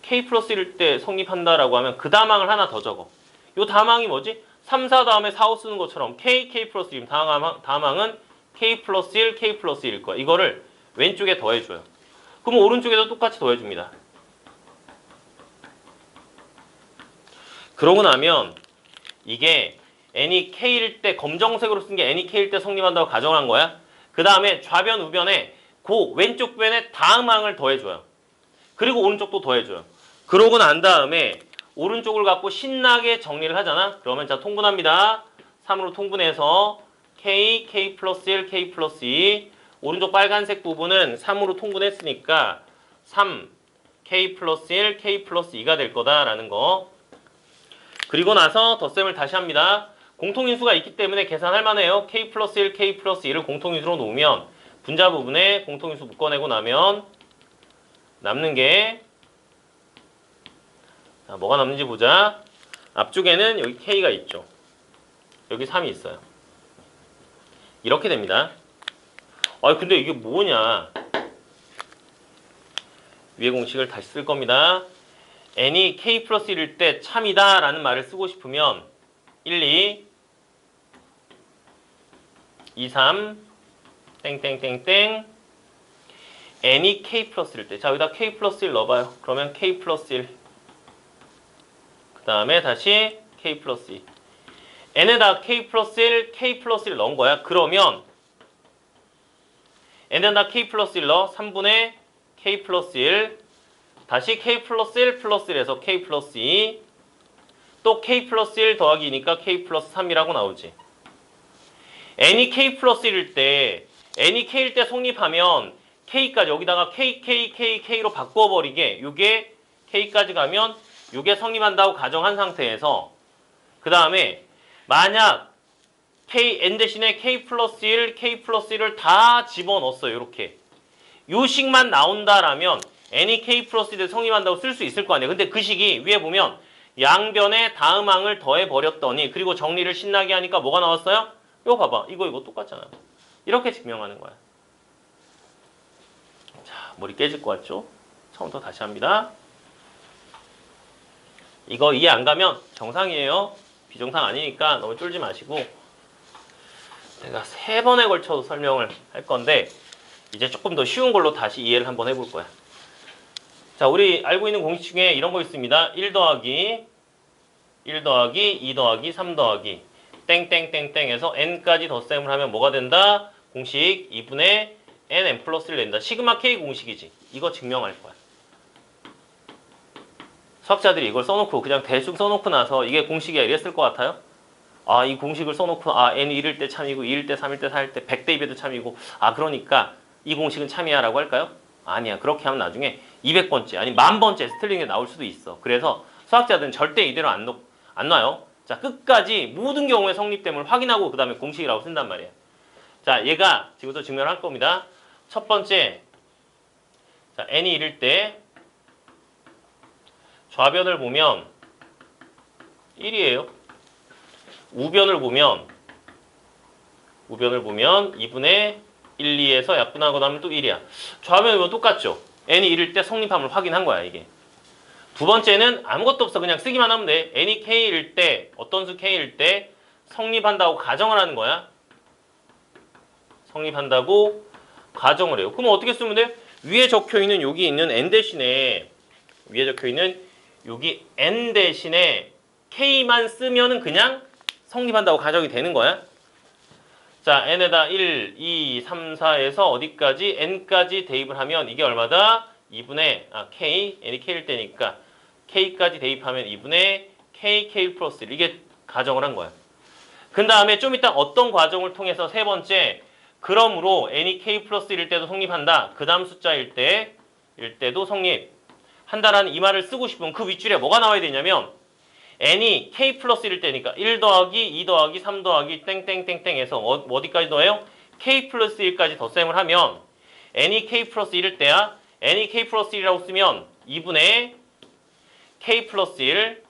k 플러스 1일 때 성립한다라고 하면 그 다항을 하나 더 적어. 요 다항이 뭐지? 3, 4 다음에 4, 5 쓰는 것처럼 k, k 플러스 1. 다항은 k 플러스 1, k 플러스 1일 거야. 이거를 왼쪽에 더해줘요. 그럼 오른쪽에도 똑같이 더해줍니다. 그러고 나면 이게 n이 k일 때 검정색으로 쓴 게 n이 k일 때 성립한다고 가정한 거야. 그 다음에 좌변 우변에 그 왼쪽 변에 다음항을 더해줘요. 그리고 오른쪽도 더해줘요. 그러고 난 다음에 오른쪽을 갖고 신나게 정리를 하잖아. 그러면 자 통분합니다. 3으로 통분해서 k, k 플러스 1, k 플러스 2. 오른쪽 빨간색 부분은 3으로 통분했으니까 3, k 플러스 1, k 플러스 2가 될 거다라는 거. 그리고 나서 덧셈을 다시 합니다. 공통인수가 있기 때문에 계산할 만해요. k 플러스 1, k 플러스 2를 공통인수로 놓으면 분자 부분에 공통인수 묶어내고 나면 남는 게 자, 뭐가 남는지 보자. 앞쪽에는 여기 k가 있죠. 여기 3이 있어요. 이렇게 됩니다. 근데 이게 뭐냐. 위의 공식을 다시 쓸 겁니다. n이 k 플러스 1일 때 참이다 라는 말을 쓰고 싶으면 1, 2, 2, 3 땡땡땡땡 n이 k 플러스 1일 때 자 여기다 k 플러스 1 넣어봐요. 그러면 k 플러스 1 그 다음에 다시 k 플러스 2 n에다 k 플러스 1, k 플러스 1 넣은 거야. 그러면 n에다 k 플러스 1 넣어 3분의 k 플러스 1 다시 k 플러스 1 플러스 1에서 k 플러스 2 또 k 플러스 1 더하기 2니까 k 플러스 3이라고 나오지. n이 k 플러스 1일 때 n이 k일 때 성립하면 k까지 여기다가 k, k, k, k로 바꿔버리게 요게 k까지 가면 요게 성립한다고 가정한 상태에서 그 다음에 만약 n 대신에 k 플러스 1, k 플러스 1을 다 집어넣었어요. 요렇게 요 식만 나온다라면 n이 k 플러스 1을 성립한다고 쓸 수 있을 거 아니에요. 근데 그 식이 위에 보면 양변에 다음항을 더해버렸더니 그리고 정리를 신나게 하니까 뭐가 나왔어요? 이거 봐봐. 이거 똑같잖아. 이렇게 증명하는 거야. 자, 머리 깨질 것 같죠? 처음부터 다시 합니다. 이거 이해 안 가면 정상이에요. 비정상 아니니까 너무 쫄지 마시고 내가 3번에 걸쳐서 설명을 할 건데 이제 조금 더 쉬운 걸로 다시 이해를 한번 해볼 거야. 자, 우리 알고 있는 공식 중에 이런 거 있습니다. 1 더하기 2 더하기 3 더하기 땡땡땡땡에서 n까지 덧셈을 하면 뭐가 된다? 공식 2분의 n 플러스 1 된다. 시그마 k 공식이지. 이거 증명할 거야. 수학자들이 이걸 써놓고 그냥 대충 써놓고 나서 이게 공식이야 이랬을 것 같아요? 이 공식을 써놓고 n이 1일 때 참이고 2일 때 3일 때 4일 때 100대 2배도 참이고 그러니까 이 공식은 참이야 라고 할까요? 아니야. 그렇게 하면 나중에 200번째 아니 10,000번째 스텔링에 나올 수도 있어. 그래서 수학자들은 절대 이대로 안 놔요. 자, 끝까지 모든 경우에 성립됨을 확인하고 그 다음에 공식이라고 쓴단 말이에요. 자, 얘가 지금부터 증명을 할 겁니다. 첫 번째, 자, n이 1일 때 좌변을 보면 1이에요. 우변을 보면 2분의 1, 2에서 약분하고 나면 또 1이야. 좌변을 보면 똑같죠. n이 1일 때 성립함을 확인한 거야, 이게. 두 번째는 아무것도 없어. 그냥 쓰기만 하면 돼. n이 k일 때, 어떤 수 k일 때 성립한다고 가정을 하는 거야. 성립한다고 가정을 해요. 그럼 어떻게 쓰면 돼? 위에 적혀있는 여기 있는 n 대신에 위에 적혀있는 여기 n 대신에 k만 쓰면은 그냥 성립한다고 가정이 되는 거야. 자, n에다 1, 2, 3, 4에서 어디까지? n까지 대입을 하면 이게 얼마다? 2분의 k, n이 k일 때니까 k까지 대입하면 2분의 k 플러스 1. 이게 가정을 한 거야. 그 다음에 좀 이따 어떤 과정을 통해서 세 번째, 그러므로 n이 k 플러스 1일 때도 성립한다. 그 다음 숫자일 때도 성립한다라는 이 말을 쓰고 싶으면 그 윗줄에 뭐가 나와야 되냐면 n이 k 플러스 1일 때니까 1 더하기 2 더하기 3 더하기 땡땡땡땡 해서 어디까지 더해요? k 플러스 1까지 덧셈을 하면 n이 k 플러스 1일 때야. n이 k 플러스 1이라고 쓰면 2분의 k 플러스 1,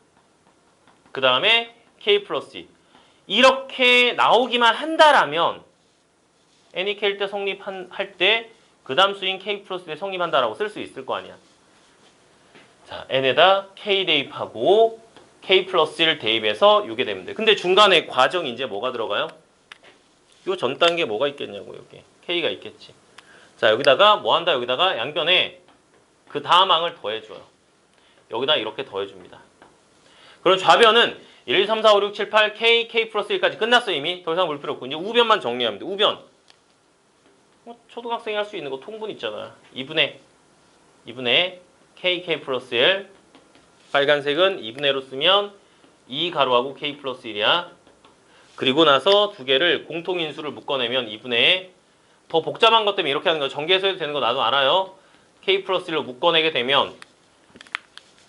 그 다음에 k 플러스 2. 이렇게 나오기만 한다라면 n이 k일 때 성립할 때 그 다음 수인 k 플러스 1에 성립한다라고 쓸 수 있을 거 아니야. 자, n에다 k 대입하고 k 플러스 1 대입해서 이게 되면 돼. 근데 중간에 과정이 이제 뭐가 들어가요? 요 전 단계 뭐가 있겠냐고. 여기 k가 있겠지. 자, 여기다가 뭐 한다? 여기다가 양변에 그 다음 항을 더해줘요. 여기다 이렇게 더해줍니다. 그럼 좌변은 1, 2, 3, 4, 5, 6, 7, 8, k 플러스 1까지 끝났어 이미. 더 이상 볼 필요 없고 이제 우변만 정리하면 돼. 우변. 초등학생이 할 수 있는 거 통분 있잖아. 2분의 k 플러스 1. 빨간색은 2분의로 쓰면 2 가로하고 k 플러스 1이야. 그리고 나서 두 개를 공통인수를 묶어내면 2분의 더 복잡한 것 때문에 이렇게 하는 거 전개해서 해도 되는 거 나도 알아요. k 플러스 1로 묶어내게 되면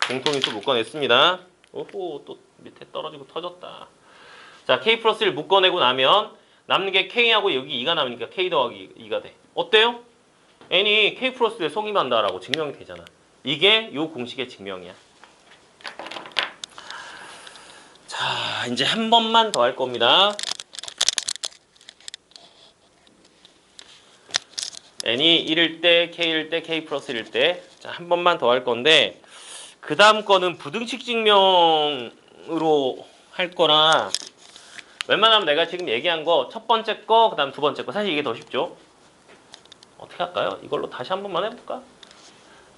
공통인수 묶어냈습니다. 오호, 또 밑에 떨어지고 터졌다. 자, k 플러스 1 묶어내고 나면 남는 게 k하고 여기 2가 남으니까 k 더하기 2가 돼. 어때요? n이 k 플러스 1에 성립한다라고 증명이 되잖아. 이게 요 공식의 증명이야. 자, 이제 한 번만 더 할 겁니다. n이 1일 때, k일 때, k 플러스 1일 때. 자, 한 번만 더 할 건데 그 다음 거는 부등식 증명으로 할 거라 웬만하면 내가 지금 얘기한 거 첫 번째 거, 그 다음 두 번째 거. 사실 이게 더 쉽죠? 어떻게 할까요? 이걸로 다시 한 번만 해볼까?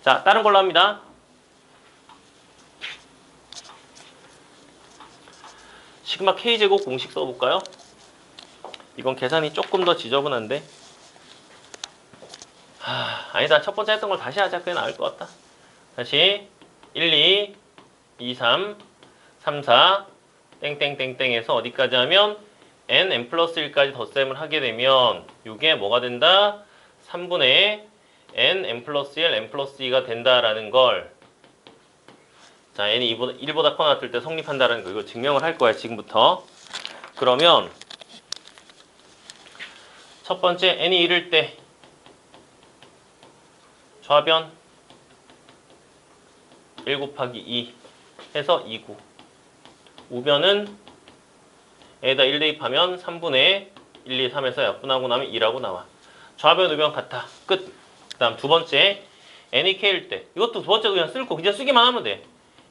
자, 다른 걸로 합니다. 시그마 k제곱 공식 써볼까요? 이건 계산이 조금 더 지저분한데 아니다. 첫 번째 했던 걸 다시 하자. 그게 나을 것 같다. 다시 1, 2, 2, 3, 3, 4 땡땡땡땡에서 어디까지 하면 n 플러스 1까지 덧셈을 하게 되면 이게 뭐가 된다? 3분의 n 플러스 1, n 플러스 2가 된다라는 걸 자, n이 1보다 커나 같을 때 성립한다라는 거 이거 증명을 할 거야 지금부터. 그러면 첫 번째 n이 1일 때 좌변 1 곱하기 2 해서 2구. 우변은 에다 1 대입하면 3분의 1, 2, 3에서 약분하고 나면 2라고 나와. 좌변 우변 같아. 끝. 그 다음 두 번째 n이 k일 때 이것도 두 번째 그냥 쓸 거 그냥 쓰기만 하면 돼.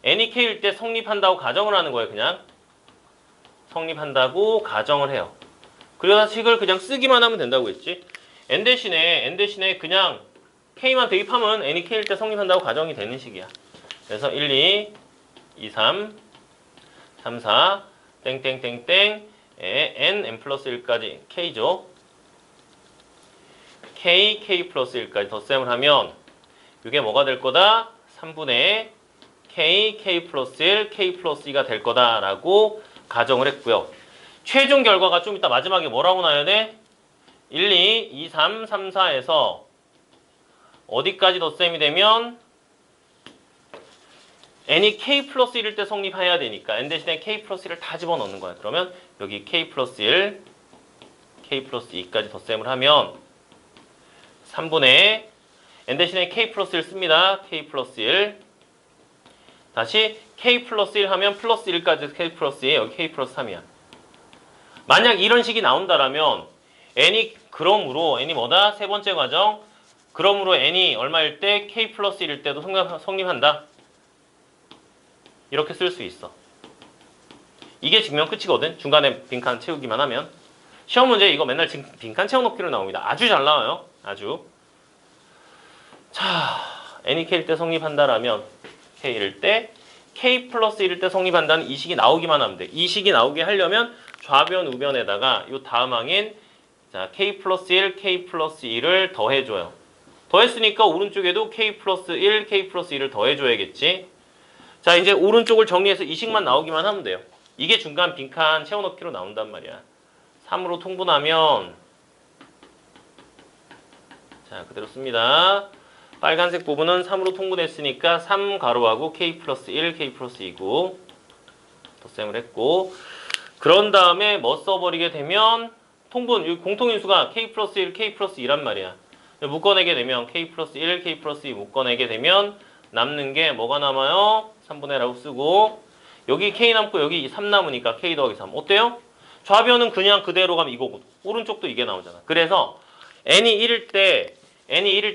n이 k일 때 성립한다고 가정을 하는 거예요. 그냥 성립한다고 가정을 해요. 그래서 이걸 그냥 쓰기만 하면 된다고 했지. n 대신에 그냥 k만 대입하면 n이 k일 때 성립한다고 가정이 되는 식이야. 그래서 1, 2, 2, 3, 3, 4 땡땡땡땡 n 플러스 1까지 k죠. k 플러스 1까지 덧셈을 하면 이게 뭐가 될 거다? 3분의 k 플러스 1, k 플러스 2가 될 거다라고 가정을 했고요. 최종 결과가 좀 이따 마지막에 뭐라고 나와야 돼? 1, 2, 2, 3, 3, 4에서 어디까지 덧셈이 되면 n이 k 플러스 1일 때 성립해야 되니까 n 대신에 k 플러스 1을 다 집어넣는 거야. 그러면 여기 k 플러스 1, k 플러스 2까지 덧셈을 하면 3분의 n 대신에 k 플러스 1 씁니다. k 플러스 1 다시 k 플러스 1 하면 플러스 1까지 k 플러스 2 여기 k 플러스 3이야. 만약 이런 식이 나온다라면 그러므로 n이 뭐다? 세 번째 과정. 그러므로 n이 얼마일 때 k 플러스 1일 때도 성립한다. 이렇게 쓸 수 있어. 이게 증명 끝이거든. 중간에 빈칸 채우기만 하면. 시험 문제 이거 맨날 빈칸 채워놓기로 나옵니다. 아주 잘 나와요. 아주. 자, n이 k일 때 성립한다라면 K일 때 K 플러스 1일 때 성립한다는 이 식이 나오기만 하면 돼. 이 식이 나오게 하려면 좌변, 우변에다가 요 다음 항인 자, K 플러스 1, K 플러스 1을 더해줘요. 더했으니까 오른쪽에도 K 플러스 1, K 플러스 1을 더해줘야겠지. 자, 이제 오른쪽을 정리해서 이 식만 나오기만 하면 돼요. 이게 중간 빈칸 채워넣기로 나온단 말이야. 3으로 통분하면 자, 그대로 씁니다. 빨간색 부분은 3으로 통분했으니까 3 가로하고 K 플러스 1, K 플러스 2고 덧셈을 했고 그런 다음에 뭐 써버리게 되면 통분, 공통인수가 K 플러스 1, K 플러스 2란 말이야. 묶어내게 되면 K 플러스 1, K 플러스 2 묶어내게 되면 남는 게 뭐가 남아요? 3분의 1라고 쓰고 여기 K 남고 여기 3 남으니까 K 더하기 3 어때요? 좌변은 그냥 그대로 가면 이거고 오른쪽도 이게 나오잖아. 그래서 n이 1일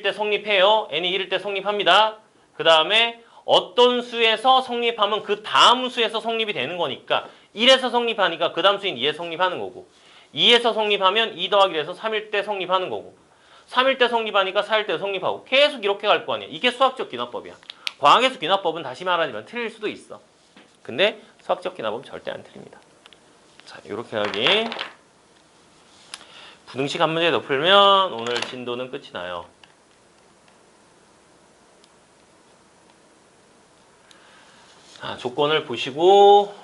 때 성립해요. n이 1일 때 성립합니다. 그 다음에 어떤 수에서 성립하면 그 다음 수에서 성립이 되는 거니까 1에서 성립하니까 그 다음 수인 2에 성립하는 거고 2에서 성립하면 2 더하기 1에서 3일 때 성립하는 거고 3일 때 성립하니까 4일 때 성립하고 계속 이렇게 갈 거 아니야. 이게 수학적 귀납법이야. 과학에서 귀납법은 다시 말하지만 틀릴 수도 있어. 근데 수학적 귀납법은 절대 안 틀립니다. 자, 이렇게 하기. 부등식 한 문제 더 풀면 오늘 진도는 끝이 나요. 자, 조건을 보시고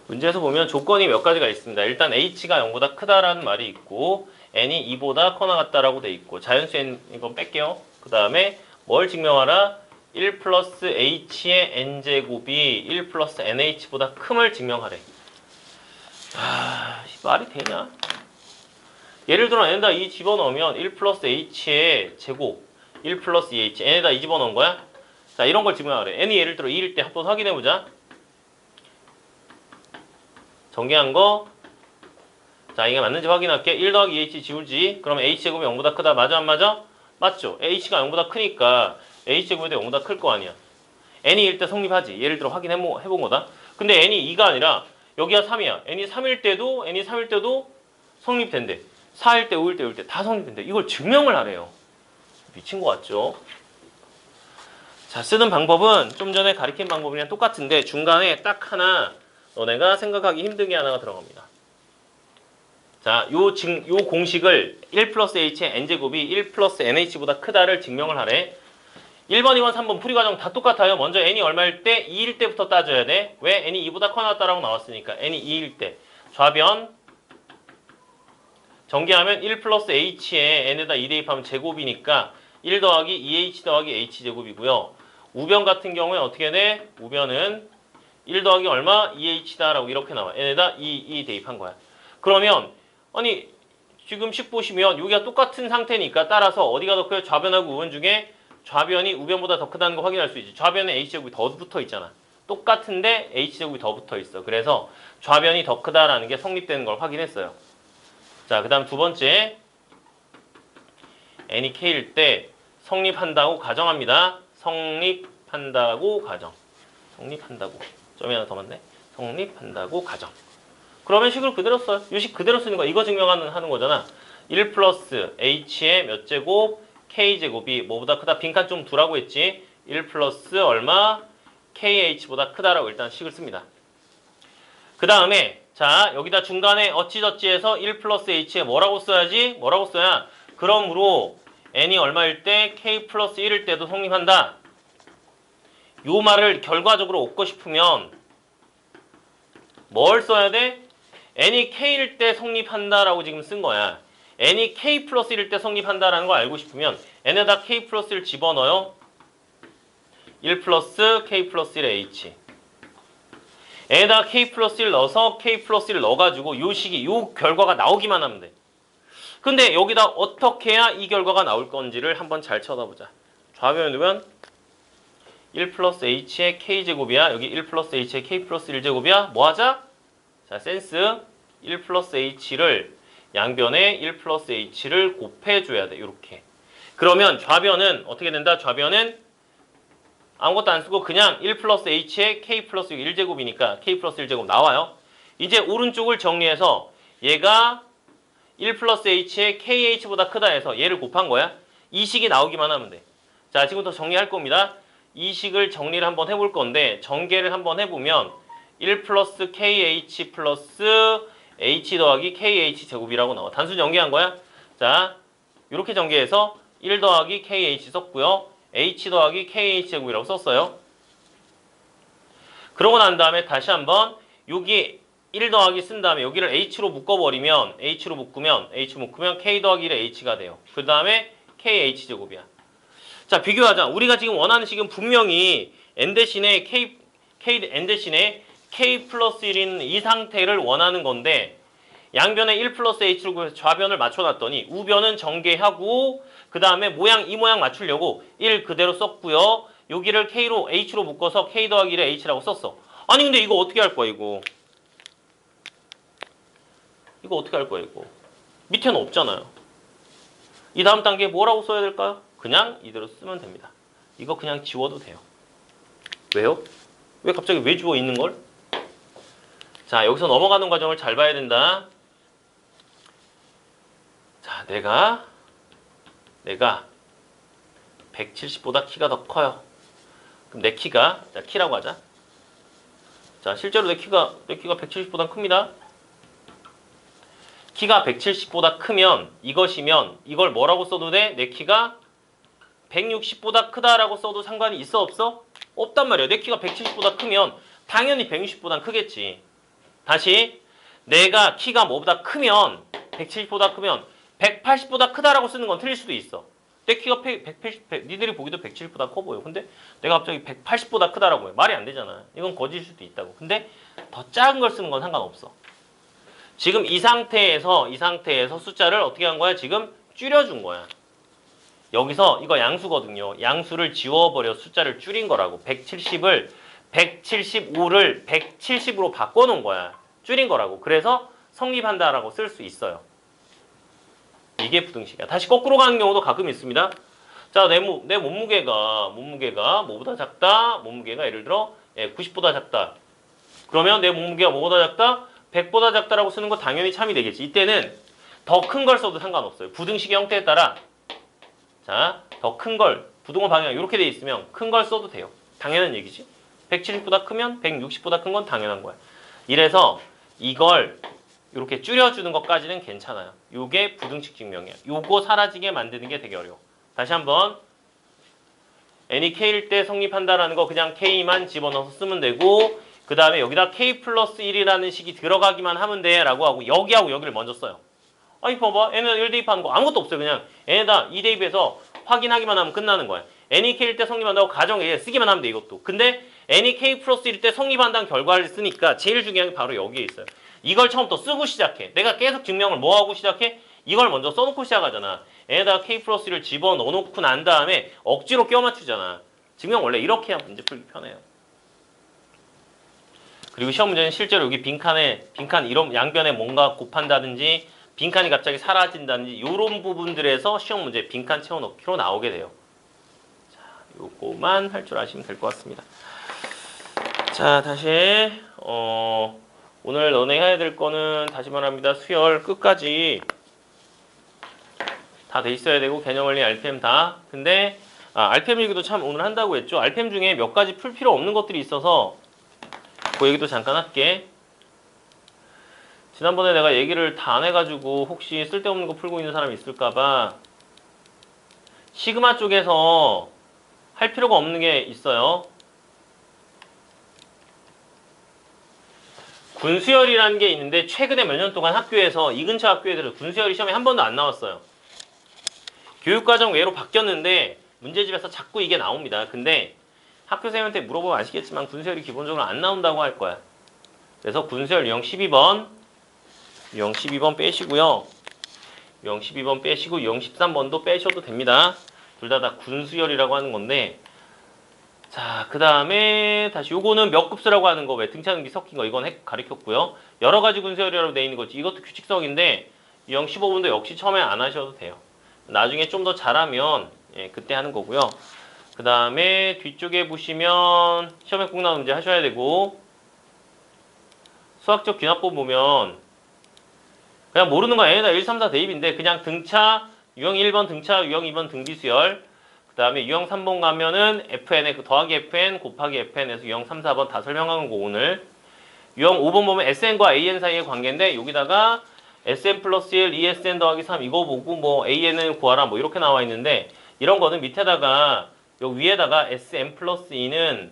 문제에서 보면 조건이 몇 가지가 있습니다. 일단 h가 0보다 크다라는 말이 있고 n이 2보다 커나 같다라고 돼 있고 자연수 n 이건 뺄게요. 그 다음에 뭘 증명하라? 1 플러스 h의 n제곱이 1 플러스 nh보다 큼을 증명하래. 말이 되냐? 예를 들어 n에다 2 집어넣으면 1 플러스 h의 제곱 1 플러스 2h n에다 2 집어넣은 거야? 자, 이런 걸 증명하래. n이 예를 들어 2일 때 한번 확인해보자. 정리한 거. 자, 이게 맞는지 확인할게. 1 더하기 2h 지울지. 그러면 h제곱이 0보다 크다. 맞아 안 맞아? 맞죠? h가 0보다 크니까 h제곱이 0보다 클 거 아니야. n이 1때 성립하지. 예를 들어 확인해본 거다. 근데 n이 2가 아니라 여기가 3이야. n이 3일 때도 성립된대. 4일 때, 5일 때, 6일 때 다 성립된대. 이걸 증명을 하래요. 미친 거 같죠? 자, 쓰는 방법은 좀 전에 가리킨 방법이랑 똑같은데 중간에 딱 하나 너네가 생각하기 힘든 게 하나가 들어갑니다. 자, 요 공식을 1 플러스 h의 n제곱이 1 플러스 nh보다 크다를 증명을 하래. 1번, 2번, 3번 풀이 과정 다 똑같아요. 먼저 n이 얼마일 때? 2일 때부터 따져야 돼. 왜? n이 2보다 커 나왔다라고 나왔으니까. n이 2일 때. 좌변 전개하면 1 플러스 h에 n에다 2 대입하면 제곱이니까 1 더하기 2h 더하기 h제곱이고요. 우변 같은 경우에 어떻게 돼? 우변은 1 더하기 얼마? 2h다라고 이렇게 나와. n에다 2 대입한 거야. 그러면 아니 지금 식 보시면 여기가 똑같은 상태니까 따라서 어디가 더 커요? 좌변하고 우변 중에 좌변이 우변보다 더 크다는 거 확인할 수 있지. 좌변에 h제곱이 더 붙어 있잖아. 똑같은데 h제곱이 더 붙어 있어. 그래서 좌변이 더 크다라는 게 성립되는 걸 확인했어요. 자, 그 다음 두 번째 n이 k일 때 성립한다고 가정합니다. 성립한다고 가정. 성립한다고. 점이 하나 더 맞네. 성립한다고 가정. 그러면 식을 그대로 써요. 이 식 그대로 쓰는 거야. 이거 증명하는 거잖아. 1 플러스 h의 몇 제곱 k제곱이 뭐보다 크다. 빈칸 좀 두라고 했지. 1 플러스 얼마 kh보다 크다라고 일단 식을 씁니다. 그 다음에 자, 여기다 중간에 어찌저찌해서 1 플러스 h에 뭐라고 써야지? 뭐라고 써야? 그러므로 n이 얼마일 때? k 플러스 1일 때도 성립한다. 요 말을 결과적으로 얻고 싶으면 뭘 써야 돼? n이 k일 때 성립한다라고 지금 쓴 거야. n이 k 플러스 1일 때 성립한다라는 거 알고 싶으면 n에다 k 플러스 1 집어넣어요. 1 플러스 k 플러스 1의 h. n에다 k 플러스 1 넣어서 k 플러스 1 넣어가지고 요 식이 요 결과가 나오기만 하면 돼. 근데 여기다 어떻게 해야 이 결과가 나올 건지를 한번 잘 쳐다보자. 좌변에 두면 1 플러스 h의 k제곱이야. 여기 1 플러스 h의 k 플러스 1제곱이야. 뭐 하자? 자, 센스 1 플러스 h를 양변에 1 플러스 h를 곱해줘야 돼. 이렇게. 그러면 좌변은 어떻게 된다? 좌변은 아무것도 안 쓰고 그냥 1 플러스 h의 k 플러스 1제곱이니까 k 플러스 1제곱 나와요. 이제 오른쪽을 정리해서 얘가 1 플러스 h의 kh보다 크다 해서 얘를 곱한 거야. 이 식이 나오기만 하면 돼. 자, 지금부터 정리할 겁니다. 이 식을 정리를 한번 해볼 건데 전개를 한번 해보면 1 플러스 kh 플러스 h 더하기 kh 제곱이라고 나와. 단순 전개한 거야. 자, 이렇게 전개해서 1 더하기 kh 썼고요. h 더하기 kh 제곱이라고 썼어요. 그러고 난 다음에 다시 한번 여기 1 더하기 쓴 다음에 여기를 h로 묶으면 k 더하기 1의 h가 돼요. 그 다음에 kh 제곱이야. 자, 비교하자. 우리가 지금 원하는 식은 분명히 n 대신에 n 대신에 k 플러스 1인 이 상태를 원하는 건데 양변에 1 플러스 h로 구해서 좌변을 맞춰놨더니 우변은 전개하고 그 다음에 이 모양 맞추려고 1 그대로 썼고요. 여기를 h로 묶어서 k 더하기 1의 h라고 썼어. 아니 근데 이거 어떻게 할 거야 이거? 이거 어떻게 할 거야 이거? 밑에는 없잖아요. 이 다음 단계에 뭐라고 써야 될까요? 그냥 이대로 쓰면 됩니다. 이거 그냥 지워도 돼요. 왜요? 왜 갑자기 왜 지워 있는 걸? 자, 여기서 넘어가는 과정을 잘 봐야 된다. 자, 내가 170보다 키가 더 커요. 그럼 내 키가, 자, 키라고 하자. 자, 실제로 내 키가 170보다 큽니다. 키가 170보다 크면 이걸 뭐라고 써도 돼? 내 키가 160보다 크다라고 써도 상관이 있어 없어? 없단 말이야. 내 키가 170보다 크면 당연히 160보다 크겠지. 다시 내가 키가 뭐보다 크면 170보다 크면 180보다 크다라고 쓰는 건 틀릴 수도 있어. 내 키가 180, 니들이 보기도 170보다 커 보여. 근데 내가 갑자기 180보다 크다라고 해. 말이 안 되잖아. 이건 거짓일 수도 있다고. 근데 더 작은 걸 쓰는 건 상관없어. 지금 이 상태에서 숫자를 어떻게 한 거야? 지금 줄여준 거야. 여기서 이거 양수거든요. 양수를 지워버려 숫자를 줄인 거라고. 170을 175를 170으로 바꿔놓은 거야. 줄인 거라고. 그래서 성립한다라고 쓸 수 있어요. 이게 부등식이야. 다시 거꾸로 가는 경우도 가끔 있습니다. 자, 내 몸무게가 뭐보다 작다. 몸무게가 예를 들어 90보다 작다. 그러면 내 몸무게가 뭐보다 작다? 100보다 작다라고 쓰는 거 당연히 참이 되겠지. 이때는 더 큰 걸 써도 상관없어요. 부등식의 형태에 따라 자, 더 큰 걸, 부등호 방향 이렇게 돼 있으면 큰 걸 써도 돼요. 당연한 얘기지. 170보다 크면 160보다 큰 건 당연한 거야. 이래서 이걸 이렇게 줄여주는 것까지는 괜찮아요. 이게 부등식 증명이야. 요거 사라지게 만드는 게 되게 어려워. 다시 한번 n이 k일 때 성립한다라는 거 그냥 k만 집어넣어서 쓰면 되고 그 다음에 여기다 k 플러스 1이라는 식이 들어가기만 하면 돼 라고 하고 여기하고 여기를 먼저 써요. 아니 봐봐. n에다 1 대입하는 거 아무것도 없어요. 그냥 n에다 2 대입해서 확인하기만 하면 끝나는 거야. n이 k일 때 성립한다고 가정에 쓰기만 하면 돼 이것도. 근데 n이 k 플러스 1일 때 성립한다는 결과를 쓰니까 제일 중요한 게 바로 여기에 있어요. 이걸 처음부터 쓰고 시작해. 내가 계속 증명을 뭐하고 시작해? 이걸 먼저 써놓고 시작하잖아. n에다가 k 플러스 1을 집어넣어놓고 난 다음에 억지로 껴 맞추잖아. 증명 원래 이렇게 해야 문제 풀기 편해요. 그리고 시험 문제는 실제로 여기 빈칸 이런 양변에 뭔가 곱한다든지 빈칸이 갑자기 사라진다든지 이런 부분들에서 시험 문제 빈칸 채워넣기로 나오게 돼요. 자, 요거만 할 줄 아시면 될 것 같습니다. 자, 다시 오늘 너네 해야 될 거는 다시 말합니다. 수열 끝까지 다 돼 있어야 되고 개념 원리 RPM 다. 근데 RPM 얘기도 참 오늘 한다고 했죠. RPM 중에 몇 가지 풀 필요 없는 것들이 있어서 그 얘기도 잠깐 할게. 지난번에 내가 얘기를 다 안 해가지고 혹시 쓸데없는 거 풀고 있는 사람이 있을까봐 시그마 쪽에서 할 필요가 없는 게 있어요. 군수열이라는 게 있는데 최근에 몇 년 동안 학교에서 이 근처 학교에서 군수열이 시험에 한 번도 안 나왔어요. 교육과정 외로 바뀌었는데 문제집에서 자꾸 이게 나옵니다. 근데 학교 선생님한테 물어보면 아시겠지만 군수열이 기본적으로 안 나온다고 할 거야. 그래서 군수열 유형 12번 빼시고요. 유형 12번 빼시고 유형 13번도 빼셔도 됩니다. 둘 다 군수열이라고 하는 건데 자, 그 다음에 다시 요거는 몇 급수라고 하는 거 왜 등차등비 섞인 거 이건 가르쳤고요. 여러 가지 군수열이라고 돼 있는 거지. 이것도 규칙성인데 유형 15번도 역시 처음에 안 하셔도 돼요. 나중에 좀 더 잘하면 그때 하는 거고요. 그 다음에 뒤쪽에 보시면 시험에 꼭 나오는 문제 하셔야 되고 수학적 귀납법 보면 그냥 모르는 거 n에다 1, 3, 4 대입인데 그냥 등차 유형 1번 등차 유형 2번 등비수열 그 다음에 유형 3번 가면은 fn에 더하기 fn 곱하기 fn에서 유형 3, 4번 다 설명한 거 오늘 유형 5번 보면 sn과 an 사이의 관계인데 여기다가 sn 플러스 1, 2sn 더하기 3 이거 보고 뭐 an을 구하라 뭐 이렇게 나와 있는데 이런 거는 밑에다가 여기 위에다가 sn 플러스 2는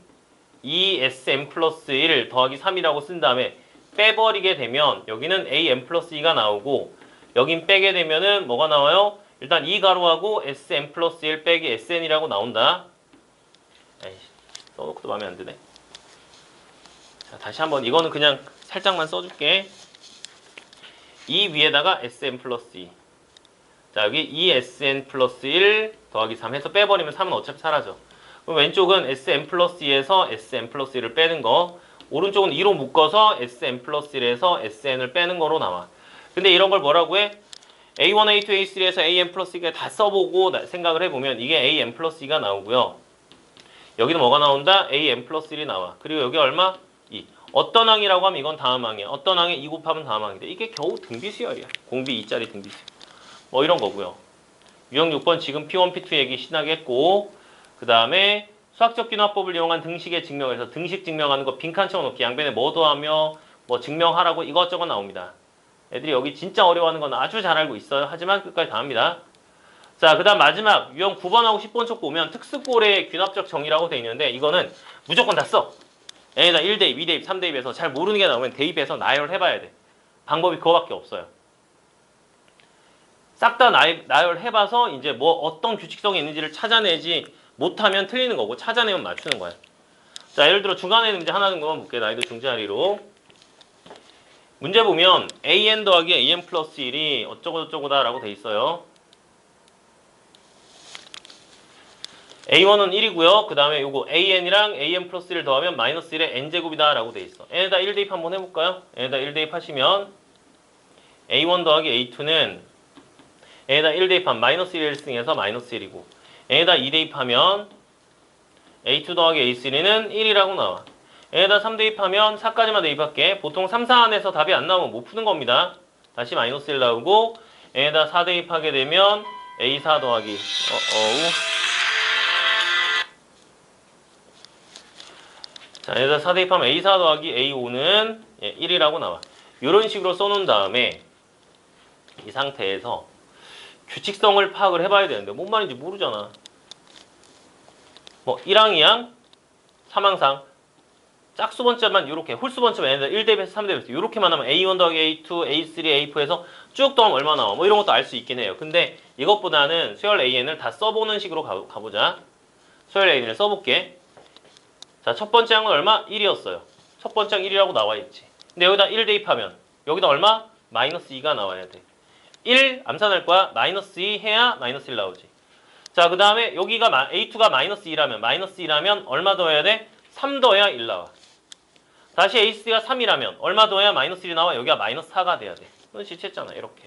2sn 플러스 1 더하기 3이라고 쓴 다음에 빼버리게 되면 여기는 an 플러스 2가 나오고 여긴 빼게 되면은 뭐가 나와요? 일단 2가로하고 sn 플러스 1 빼기 sn이라고 나온다. 에이씨, 써놓고도 마음에 안 드네. 자, 다시 한번 이거는 그냥 살짝만 써줄게. 이 위에다가 sn 플러스 2. 자, 여기 2sn 플러스 1 더하기 3 해서 빼버리면 3은 어차피 사라져. 그럼 왼쪽은 sn 플러스 2에서 sn 플러스 1을 빼는 거. 오른쪽은 2로 묶어서 sn 플러스 1에서 sn을 빼는 거로 나와. 근데 이런 걸 뭐라고 해? A1, A2, A3에서 an 플러스 2가 다 써보고 생각을 해보면 이게 an 플러스 2가 나오고요. 여기는 뭐가 나온다? an 플러스 1이 나와. 그리고 여기 얼마? 2. 어떤 항이라고 하면 이건 다음 항이야. 어떤 항에 2 곱하면 다음 항인데 이게 겨우 등비수열이야. 공비 2짜리 등비수열. 뭐 이런 거고요. 유형 6번 지금 P1, P2 얘기 신나게 했고 그 다음에 수학적 귀납법을 이용한 등식의 증명에서 등식 증명하는 거 빈칸 채워놓기 양변에 뭐 더하며 뭐 증명하라고 이것저것 나옵니다. 애들이 여기 진짜 어려워하는 건 아주 잘 알고 있어요. 하지만 끝까지 다 합니다. 자, 그 다음 마지막 유형 9번하고 10번 쪽 보면 특수꼴의 귀납적 정의라고 돼 있는데 이거는 무조건 다 써. n에다 1대입, 2대입, 3대입에서 잘 모르는 게 나오면 대입해서 나열을 해봐야 돼. 방법이 그거밖에 없어요. 싹 다 나열해봐서 이제 뭐 어떤 규칙성이 있는지를 찾아내지 못하면 틀리는 거고 찾아내면 맞추는 거야. 자, 예를 들어 중간에 문제 하나 정도만 볼게요. 난이도 중짜리로. 문제 보면 an 더하기 an 플러스 1이 어쩌고저쩌고다 라고 돼 있어요. a1은 1이고요. 그 다음에 요거 an이랑 an 플러스 1을 더하면 마이너스 1의 n제곱이다 라고 돼 있어. n에다 1 대입 한번 해볼까요? n에다 1 대입 하시면 a1 더하기 a2는 n에다 1 대입하면 마이너스 1승에서 마이너스 1이고 n에다 2 대입하면 a2 더하기 a3는 1이라고 나와. n에다 3 대입하면 4까지만 대입할게. 보통 3, 4 안에서 답이 안 나오면 못 푸는 겁니다. 다시 마이너스 1 나오고 n에다 4 대입하게 되면 a4 더하기 자, n에다 4 대입하면 a4 더하기 a5는 1이라고 나와. 이런 식으로 써놓은 다음에 이 상태에서 규칙성을 파악을 해봐야 되는데 뭔 말인지 모르잖아. 뭐 1항, 2항, 3항상 짝수 번째만 이렇게 홀수 번째만 얘네들 1 대입해서 3 대입해서 이렇게만 하면 A1 더하기 A2, A3, A4에서 쭉 더하면 얼마 나와? 뭐 이런 것도 알 수 있긴 해요. 근데 이것보다는 수열 AN을 다 써보는 식으로 가보자. 수열 AN을 써볼게. 자, 첫 번째 항은 얼마? 1이었어요. 첫 번째 항 1이라고 나와 있지. 근데 여기다 1 대입하면 여기다 얼마? 마이너스 2가 나와야 돼. 1 암산할 거야. 마이너스 2 해야 마이너스 1 나오지. 자, 그 다음에 여기가 A2가 마이너스 2라면 얼마 더해야 돼? 3 더해야 1 나와. 다시 A3가 3이라면 얼마 더해야 마이너스 1이 나와? 여기가 마이너스 4가 돼야 돼. 이건 시체했잖아. 이렇게.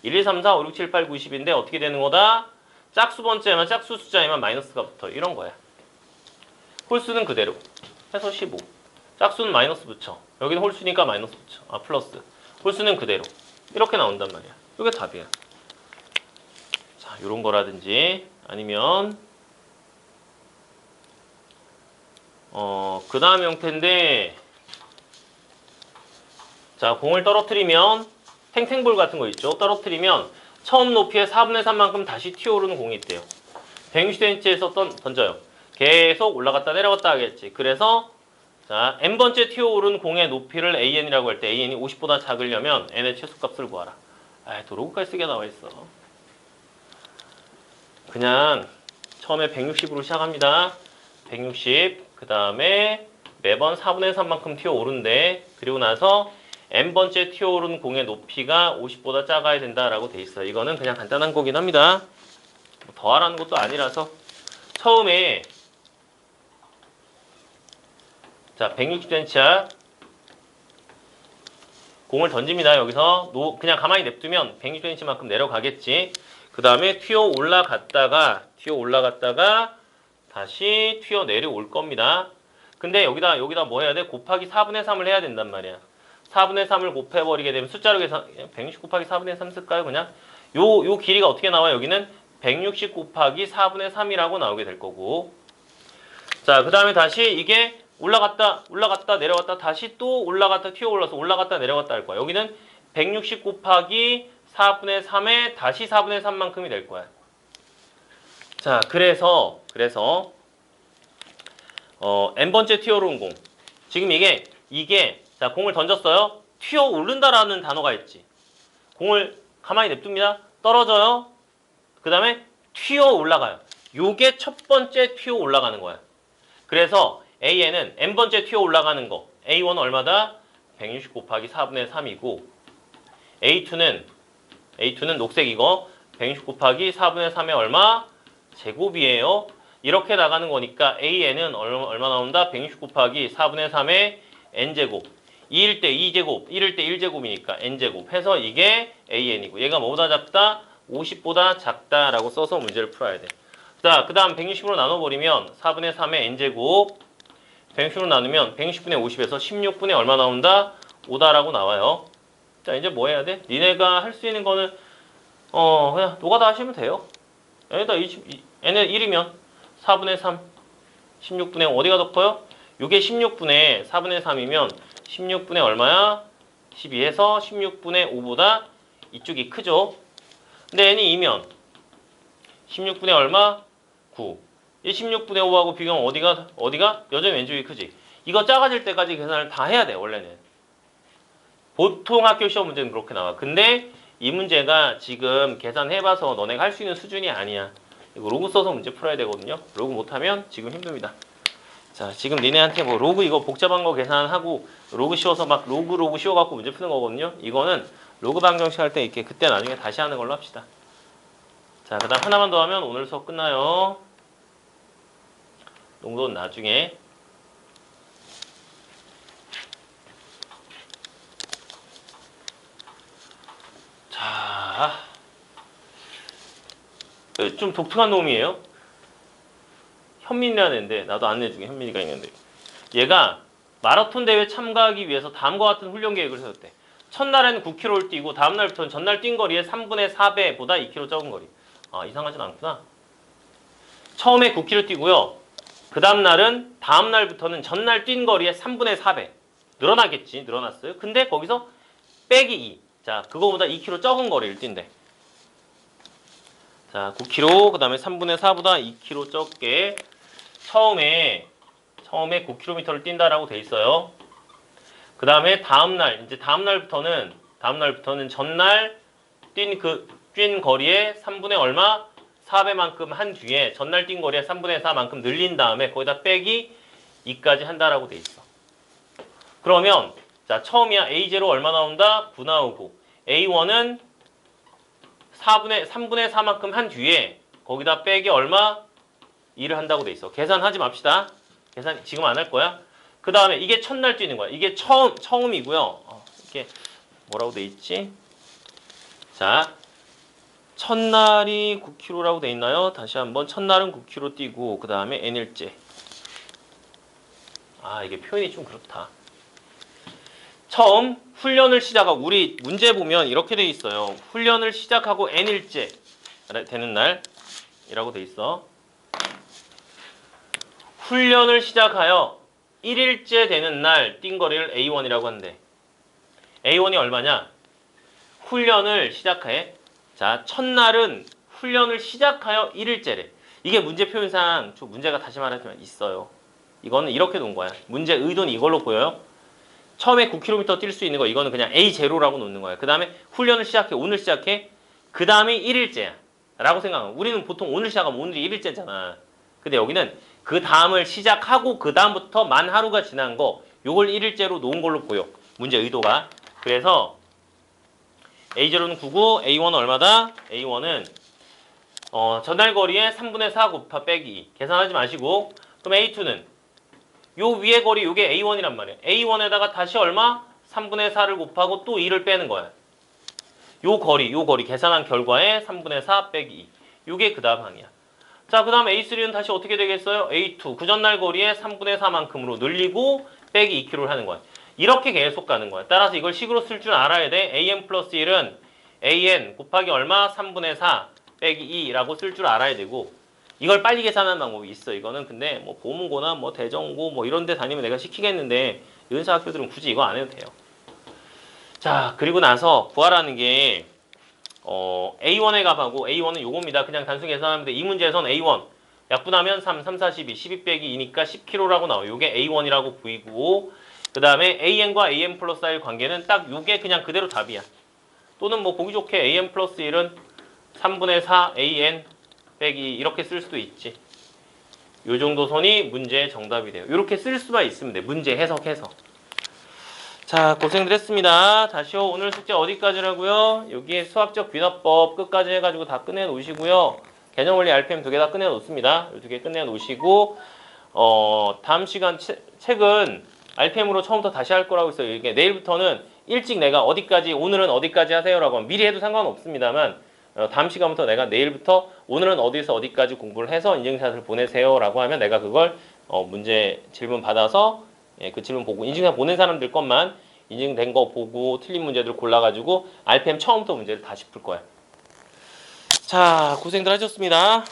1, 2, 3, 4, 5, 6, 7, 8, 9, 10인데 어떻게 되는 거다? 짝수 번째만 짝수 숫자에만 마이너스가 붙어. 이런 거야. 홀수는 그대로. 해서 15. 짝수는 마이너스 붙여. 여기는 홀수니까 마이너스 붙여. 아, 플러스. 홀수는 그대로. 이렇게 나온단 말이야. 이게 답이야. 자, 요런 거라든지 아니면 그 다음 형태인데 자, 공을 떨어뜨리면 탱탱볼 같은 거 있죠. 떨어뜨리면 처음 높이의 4분의 3만큼 다시 튀어오르는 공이 있대요. 160cm에서 던져요. 계속 올라갔다 내려갔다 하겠지. 그래서 자, n번째 튀어오른 공의 높이를 an이라고 할 때 an이 50보다 작으려면 n의 최소값을 구하라. 아, 도로국까지 쓰게 나와 있어. 그냥 처음에 160으로 시작합니다. 160. 그 다음에 매번 4분의 3만큼 튀어오른대. 그리고 나서 n번째 튀어오른 공의 높이가 50보다 작아야 된다라고 돼 있어요. 이거는 그냥 간단한 거긴 합니다. 뭐 더하라는 것도 아니라서 처음에 자, 160cm야. 공을 던집니다. 여기서 그냥 가만히 냅두면 160cm만큼 내려가겠지. 그 다음에 튀어 올라갔다가 다시 튀어 내려올 겁니다. 근데 여기다 뭐 해야 돼? 곱하기 4분의 3을 해야 된단 말이야. 4분의 3을 곱해버리게 되면 숫자로 계산 160 곱하기 4분의 3 쓸까요? 그냥 요 길이가 어떻게 나와요? 여기는 160 곱하기 4분의 3이라고 나오게 될 거고. 자, 그 다음에 다시 이게 올라갔다 내려갔다 다시 또 올라갔다 튀어 올라서 올라갔다 내려갔다 할 거야. 여기는 160 곱하기 4분의 3에 다시 4분의 3만큼이 될 거야. 자, 그래서 n번째 튀어오른 공. 지금 이게 자, 공을 던졌어요. 튀어 오른다라는 단어가 있지. 공을 가만히 냅둡니다. 떨어져요. 그 다음에 튀어 올라가요. 요게 첫 번째 튀어 올라가는 거야. 그래서 AN은 n번째 튀어 올라가는 거. A1은 얼마다? 160 곱하기 4분의 3이고 A2는 녹색 이거 160 곱하기 4분의 3에 얼마? 제곱이에요. 이렇게 나가는 거니까 AN은 얼마 나온다? 160 곱하기 4분의 3에 n제곱. 2일 때 2제곱, 1일 때 1제곱이니까 n제곱 해서 이게 AN이고 얘가 뭐보다 작다? 50보다 작다라고 써서 문제를 풀어야 돼. 자, 그 다음 160으로 나눠버리면 4분의 3의 n제곱 160으로 나누면 160분의 50에서 16분의 얼마 나온다? 5다라고 나와요. 자, 이제 뭐 해야 돼? 니네가 할 수 있는 거는 그냥 노가다 하시면 돼요. 얘네다 얘네 1이면 4분의 3 16분의 5 어디가 더 커요? 이게 16분의 4분의 3이면 16분의 얼마야? 12에서 16분의 5보다 이쪽이 크죠? 근데 n이 2면 16분의 얼마? 9. 이 16분의 5하고 비교하면 어디가? 여전히 왼쪽이 크지. 이거 작아질 때까지 계산을 다 해야 돼, 원래는. 보통 학교 시험 문제는 그렇게 나와. 근데 이 문제가 지금 계산해봐서 너네가 할 수 있는 수준이 아니야. 이거 로그 써서 문제 풀어야 되거든요. 로그 못하면 지금 힘듭니다. 자, 지금 니네한테 뭐 로그 이거 복잡한 거 계산하고 로그 씌워서 막 로그 씌워갖고 문제 푸는 거거든요. 이거는 로그 방정식 할 때 이렇게 그때 나중에 다시 하는 걸로 합시다. 자, 그 다음 하나만 더 하면 오늘 수업 끝나요. 농도는 나중에. 자, 좀 독특한 놈이에요. 현민이라는 애인데 나도 아는 애 중에 현민이가 있는데 얘가 마라톤 대회 참가하기 위해서 다음과 같은 훈련 계획을 세웠대. 첫날에는 9km를 뛰고 다음날부터는 전날 뛴 거리의 3분의 4배보다 2km 적은 거리. 아, 이상하진 않구나. 처음에 9km 뛰고요. 그 다음날부터는 전날 뛴 거리의 3분의 4배. 늘어나겠지. 늘어났어요. 근데 거기서 빼기 2. 자, 그거보다 2km 적은 거리를 뛴대. 자, 9km, 그 다음에 3분의 4보다 2km 적게 처음에 9km를 뛴다라고 돼 있어요. 그 다음에 다음날부터는 전날 뛴 거리의 3분의 얼마? 4배만큼 한 뒤에 전날 뛴 거리의 3분의 4만큼 늘린 다음에 거기다 빼기 2까지 한다라고 돼 있어. 그러면 자, 처음이야. A0 얼마 나온다? 9 나오고 A1은 3분의 4만큼 한 뒤에 거기다 빼기 얼마? 2를 한다고 돼 있어. 계산하지 맙시다. 계산 지금 안 할 거야. 그 다음에 이게 첫날 뛰는 거야. 이게 처음이고요. 이게 뭐라고 돼 있지? 자, 첫날이 9km라고 돼 있나요? 다시 한번 첫날은 9km 뛰고 그 다음에 n일째. 아, 이게 표현이 좀 그렇다. 처음 훈련을 시작하고 우리 문제 보면 이렇게 돼 있어요. 훈련을 시작하고 n일째 되는 날이라고 돼 있어. 훈련을 시작하여 1일째 되는 날 뛴 거리를 A1이라고 하는데 A1이 얼마냐? 훈련을 시작해. 자, 첫날은 훈련을 시작하여 1일째래. 이게 문제 표현상 좀 문제가 다시 말하지만 있어요. 이거는 이렇게 놓은 거야. 문제 의도는 이걸로 보여요. 처음에 9km 뛸 수 있는 거 이거는 그냥 A0라고 놓는 거야. 그 다음에 훈련을 시작해. 오늘 시작해. 그 다음이 1일째야. 라고 생각하면 우리는 보통 오늘 시작하면 오늘이 1일째잖아. 근데 여기는 그 다음을 시작하고 그 다음부터 만 하루가 지난 거 요걸 1일째로 놓은 걸로 보여. 문제 의도가. 그래서 A0는 9고 A1은 얼마다? A1은 전달 거리의 3분의 4 곱하 빼기 2. 계산하지 마시고 그럼 A2는 요 위에 거리 요게 A1이란 말이야. A1에다가 다시 얼마? 3분의 4를 곱하고 또 2를 빼는 거야. 요 거리 계산한 결과에 3분의 4 빼기 2. 요게 그 다음 항이야. 자, 그 다음 A3는 다시 어떻게 되겠어요? A2 그 전날 거리에 3분의 4만큼으로 늘리고 빼기 2km를 하는 거야. 이렇게 계속 가는 거야. 따라서 이걸 식으로 쓸 줄 알아야 돼. an 플러스 1은 an 곱하기 얼마? 3분의 4 빼기 2라고 쓸 줄 알아야 되고 이걸 빨리 계산하는 방법이 있어. 이거는 근데 뭐 보문고나 뭐 대전고 뭐 이런 데 다니면 내가 시키겠는데 연사 학교들은 굳이 이거 안 해도 돼요. 자, 그리고 나서 구하라는 게 A1의 값하고 A1은 요겁니다. 그냥 단순히 계산하면 돼. 이 문제에선 A1 약분하면 3, 3, 4, 12, 12 빼기 2니까 10kg라고 나와요. 요게 A1이라고 보이고 그 다음에 AN과 AN 플러스 R 관계는 딱 요게 그냥 그대로 답이야. 또는 뭐 보기 좋게 AN 플러스 1은 3분의 4 AN 빼기 이렇게 쓸 수도 있지. 요 정도 선이 문제의 정답이 돼요. 이렇게 쓸 수가 있으면 돼. 문제 해석해서. 자, 고생들 했습니다. 다시요. 오늘 숙제 어디까지라고요? 여기에 수학적 귀납법 끝까지 해가지고 다 끝내 놓으시고요. 개념원리 RPM 2개 다 끝내 놓습니다. 이 2개 끝내 놓으시고 다음 시간 책은 RPM으로 처음부터 다시 할 거라고 있어요. 이게 내일부터는 일찍 내가 어디까지 오늘은 어디까지 하세요라고 하면 미리 해도 상관없습니다만 다음 시간부터 내가 내일부터 오늘은 어디서 어디까지 공부를 해서 인증샷을 보내세요라고 하면 내가 그걸 문제 질문 받아서 그 질문 보고 인증샷 보낸 사람들 것만 인증된 거 보고 틀린 문제들 골라가지고 RPM 처음부터 문제를 다시 풀 거야. 자, 고생들 하셨습니다.